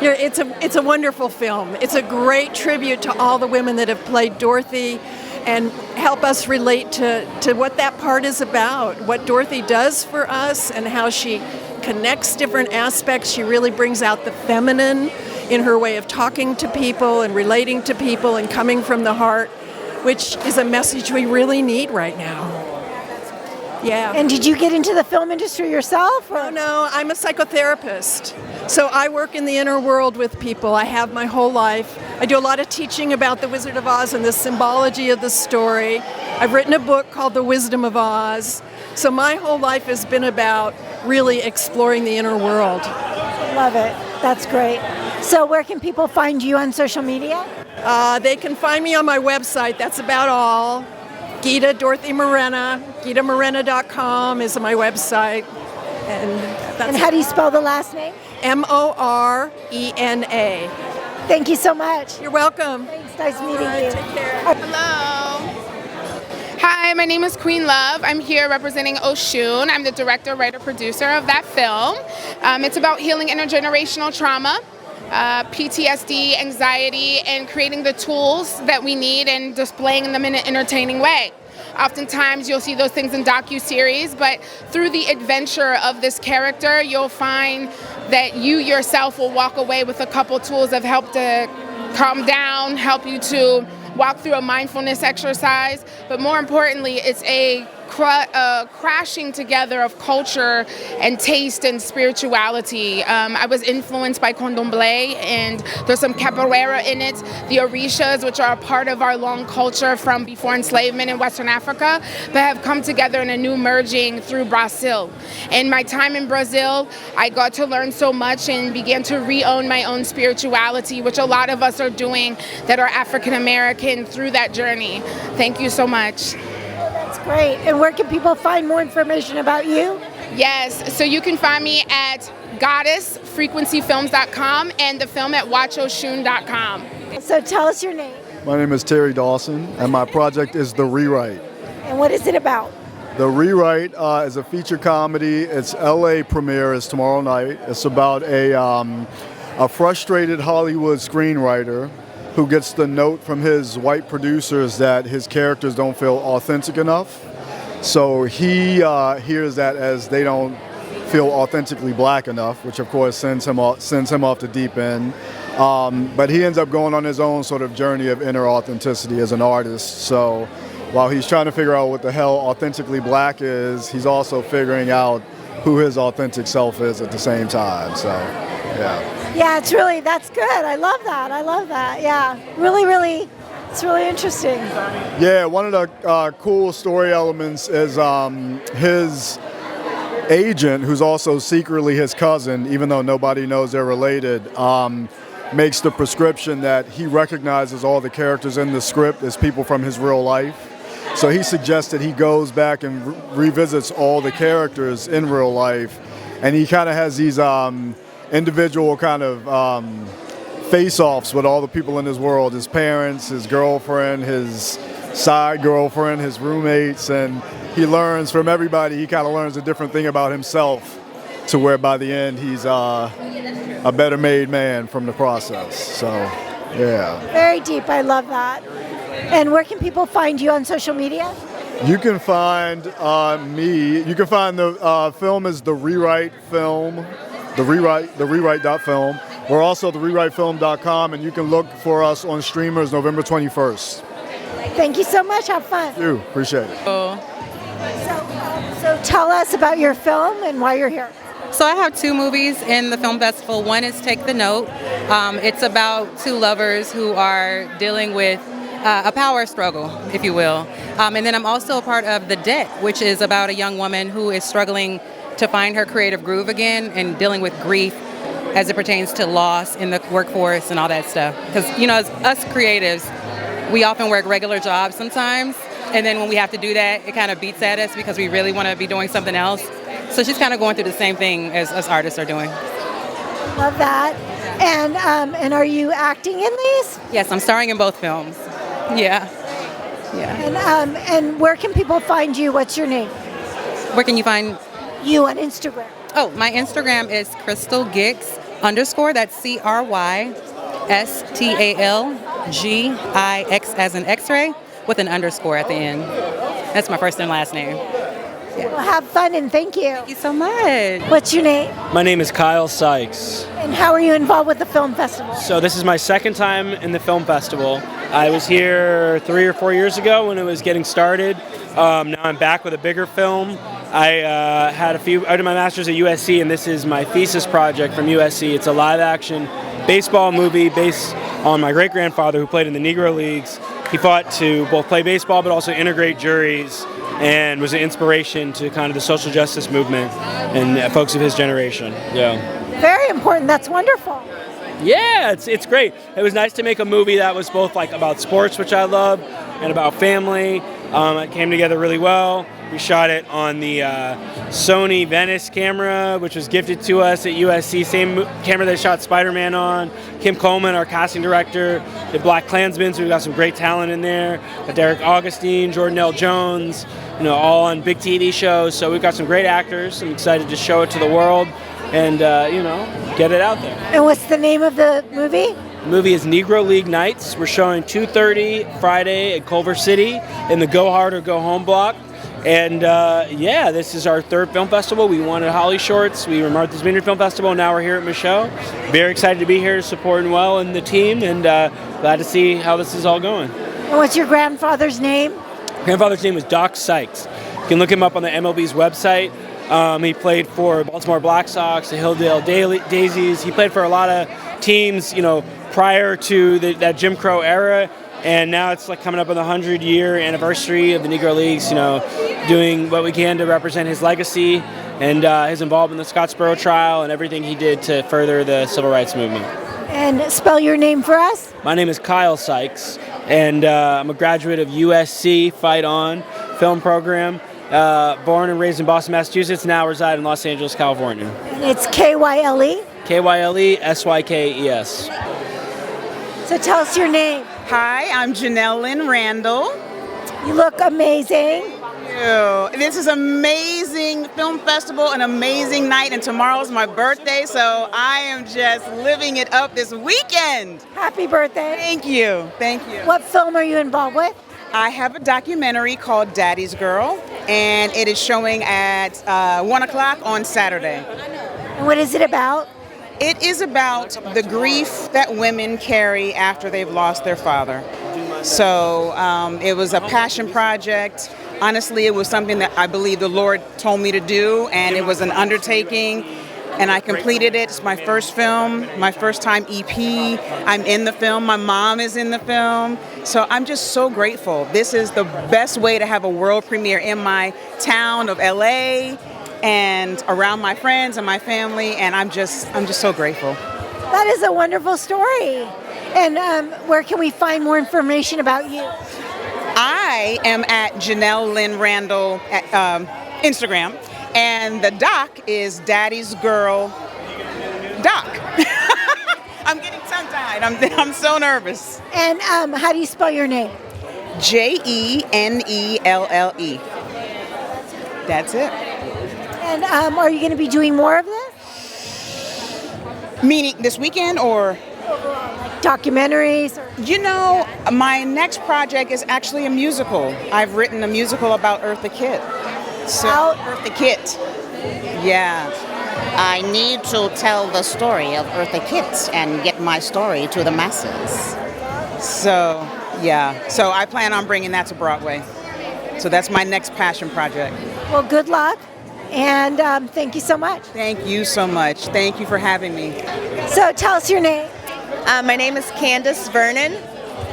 It's a wonderful film. It's a great tribute to all the women that have played Dorothy, and help us relate to what that part is about, what Dorothy does for us, and how she connects different aspects. She really brings out the feminine in her way of talking to people and relating to people and coming from the heart, which is a message we really need right now. Yeah. And did you get into the film industry yourself? Or? No, I'm a psychotherapist. So I work in the inner world with people. I have my whole life. I do a lot of teaching about the Wizard of Oz and the symbology of the story. I've written a book called The Wisdom of Oz. So my whole life has been about really exploring the inner world. Love it. That's great. So where can people find you on social media? They can find me on my website. That's about all. Gita Dorothy Morena. GitaMorena.com is my website. And how do you spell the last name? Morena. Thank you so much. You're welcome. Thanks. Nice meeting you. Take care. Hello. Hi, my name is Queen Love. I'm here representing Oshun. I'm the director, writer, producer of that film. It's about healing intergenerational trauma, PTSD, anxiety, and creating the tools that we need and displaying them in an entertaining way. Oftentimes you'll see those things in docuseries, but through the adventure of this character, you'll find that you yourself will walk away with a couple tools that help to calm down, help you to walk through a mindfulness exercise, but more importantly, it's a crashing together of culture and taste and spirituality. I was influenced by candomblé, and there's some capoeira in it. The orishas, which are a part of our long culture from before enslavement in Western Africa, but have come together in a new merging through Brazil. In my time in Brazil, I got to learn so much and began to re-own my own spirituality, which a lot of us are doing that are African American through that journey. Thank you so much. That's great. And where can people find more information about you? Yes, so you can find me at goddessfrequencyfilms.com and the film at watchoshun.com. So tell us your name. My name is Terry Dawson, and my project is The Rewrite. And what is it about? The Rewrite is a feature comedy. Its LA premiere is tomorrow night. It's about a frustrated Hollywood screenwriter who gets the note from his white producers that his characters don't feel authentic enough. So he hears that as they don't feel authentically black enough, which of course sends him off the deep end. But he ends up going on his own sort of journey of inner authenticity as an artist. So while he's trying to figure out what the hell authentically black is, he's also figuring out who his authentic self is at the same time. So, yeah. Yeah, that's good. I love that. Yeah, it's really interesting. Yeah, one of the cool story elements is his agent, who's also secretly his cousin, even though nobody knows they're related, makes the prescription that he recognizes all the characters in the script as people from his real life. So he suggested he goes back and revisits all the characters in real life, and he kind of has these individual kind of face-offs with all the people in his world, his parents, his girlfriend, his side girlfriend, his roommates, and he learns from everybody. He kind of learns a different thing about himself, to where by the end he's a better made man from the process. So, yeah. Very deep. I love that. And where can people find you on social media? You can find me. You can find the film is The Rewrite Film, therewrite.film. We're also therewritefilm.com, and you can look for us on streamers November 21st. Thank you so much. Have fun. Thank you. Appreciate it. So tell us about your film and why you're here. So I have two movies in the film festival. One is Take the Note. It's about two lovers who are dealing with a power struggle, if you will. And then I'm also a part of The Debt, which is about a young woman who is struggling to find her creative groove again and dealing with grief as it pertains to loss in the workforce and all that stuff. Because, as us creatives, we often work regular jobs sometimes, and then when we have to do that, it kind of beats at us because we really want to be doing something else. So she's kind of going through the same thing as us artists are doing. Love that. And are you acting in these? Yes, I'm starring in both films. Yeah. And where can people find you? What's your name? Where can you find you on Instagram? Oh, my Instagram is crystalgix_. That's CrystalGix as in X-ray with an underscore at the end. That's my first and last name. Yeah. Well, have fun and thank you. Thank you so much. What's your name? My name is Kyle Sykes. And how are you involved with the film festival? So this is my second time in the film festival. I was here 3 or 4 years ago when it was getting started. Now I'm back with a bigger film. I did my master's at USC, and this is my thesis project from USC. It's a live-action baseball movie based on my great-grandfather who played in the Negro Leagues. He fought to both play baseball but also integrate juries, and was an inspiration to kind of the social justice movement and folks of his generation. Yeah. Very important. That's wonderful. Yeah, it's great. It was nice to make a movie that was both like about sports, which I love, and about family. It came together really well. We shot it on the Sony Venice camera, which was gifted to us at USC. Same camera they shot Spider-Man on. Kim Coleman, our casting director, did Black Klansman, so we got some great talent in there. Derek Augustine, Jordan L. Jones, all on big TV shows. So we've got some great actors. I'm excited to show it to the world and, get it out there. And what's the name of the movie? The movie is Negro League Nights. We're showing 2:30 Friday at Culver City in the Go Hard or Go Home block. And this is our third film festival. We won at Holly Shorts. We were Martha's Vineyard Film Festival. Now we're here at Micheaux. Very excited to be here, supporting well and the team, and glad to see how this is all going. And what's your grandfather's name? Grandfather's name was Doc Sykes. You can look him up on the MLB's website. He played for Baltimore Black Sox, the Hilldale Daisies. He played for a lot of teams, prior to that Jim Crow era. And now it's like coming up on the 100-year anniversary of the Negro Leagues, doing what we can to represent his legacy and his involvement in the Scottsboro trial and everything he did to further the civil rights movement. And spell your name for us. My name is Kyle Sykes, and I'm a graduate of USC Fight On film program. Born and raised in Boston, Massachusetts, now reside in Los Angeles, California. And it's K-Y-L-E? K-Y-L-E, S-Y-K-E-S. So tell us your name. Hi, I'm Janelle Lynn Randall. You look amazing. you. This is amazing film festival, an amazing night, and tomorrow's my birthday, so I am just living it up this weekend. Happy birthday. Thank you. Thank you. What film are you involved with? I have a documentary called Daddy's Girl, and it is showing at 1 o'clock on Saturday. And what is it about? It is about the grief that women carry after they've lost their father. So it was a passion project. Honestly, it was something that I believe the Lord told me to do, and it was an undertaking, and I completed it. It's my first film, my first time EP. I'm in the film. My mom is in the film. So I'm just so grateful. This is the best way to have a world premiere in my town of LA and around my friends and my family, and I'm just so grateful. That is a wonderful story. And where can we find more information about you? I am at Janelle Lynn Randall at Instagram, and the doc is Daddy's Girl Doc. I'm getting tongue-tied. I'm so nervous. And how do you spell your name? Jenelle. That's it. And are you going to be doing more of this? Meaning this weekend or? Documentaries? You know, my next project is actually a musical. I've written a musical about Eartha Kitt. So, Eartha Kitt. Yeah. I need to tell the story of Eartha Kitt and get my story to the masses. So, yeah. So I plan on bringing that to Broadway. So that's my next passion project. Well, good luck. And thank you so much. Thank you so much. Thank you for having me. So tell us your name. My name is Candace Vernon.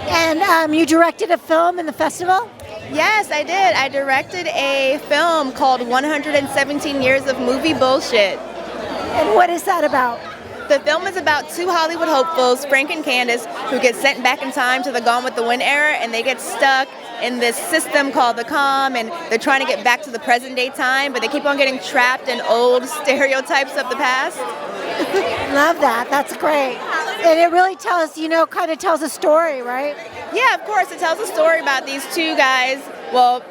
And you directed a film in the festival? Yes, I did. I directed a film called 117 Years of Movie Bullshit. And what is that about? The film is about two Hollywood hopefuls, Frank and Candace, who get sent back in time to the Gone with the Wind era, and they get stuck in this system called the calm, and they're trying to get back to the present day time, but they keep on getting trapped in old stereotypes of the past. Love that. That's great. And it really tells, kind of tells a story, right? Yeah, of course. It tells a story about these two guys, well,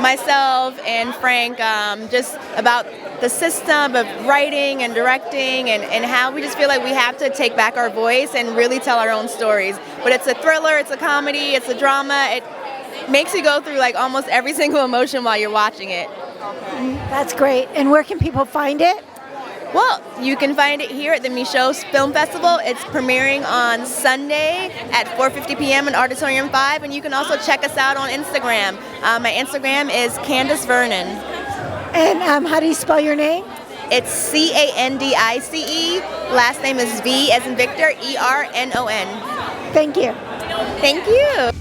myself and Frank, just about the system of writing and directing and how we just feel like we have to take back our voice and really tell our own stories. But it's a thriller, it's a comedy, it's a drama. It makes you go through like almost every single emotion while you're watching it. That's great. And where can people find it? Well, you can find it here at the Micheaux Film Festival. It's premiering on Sunday at 4:50 p.m. in Auditorium 5, and you can also check us out on Instagram. My Instagram is Candace Vernon. And how do you spell your name? It's Candice. Last name is V as in Victor, ERNON. Thank you. Thank you.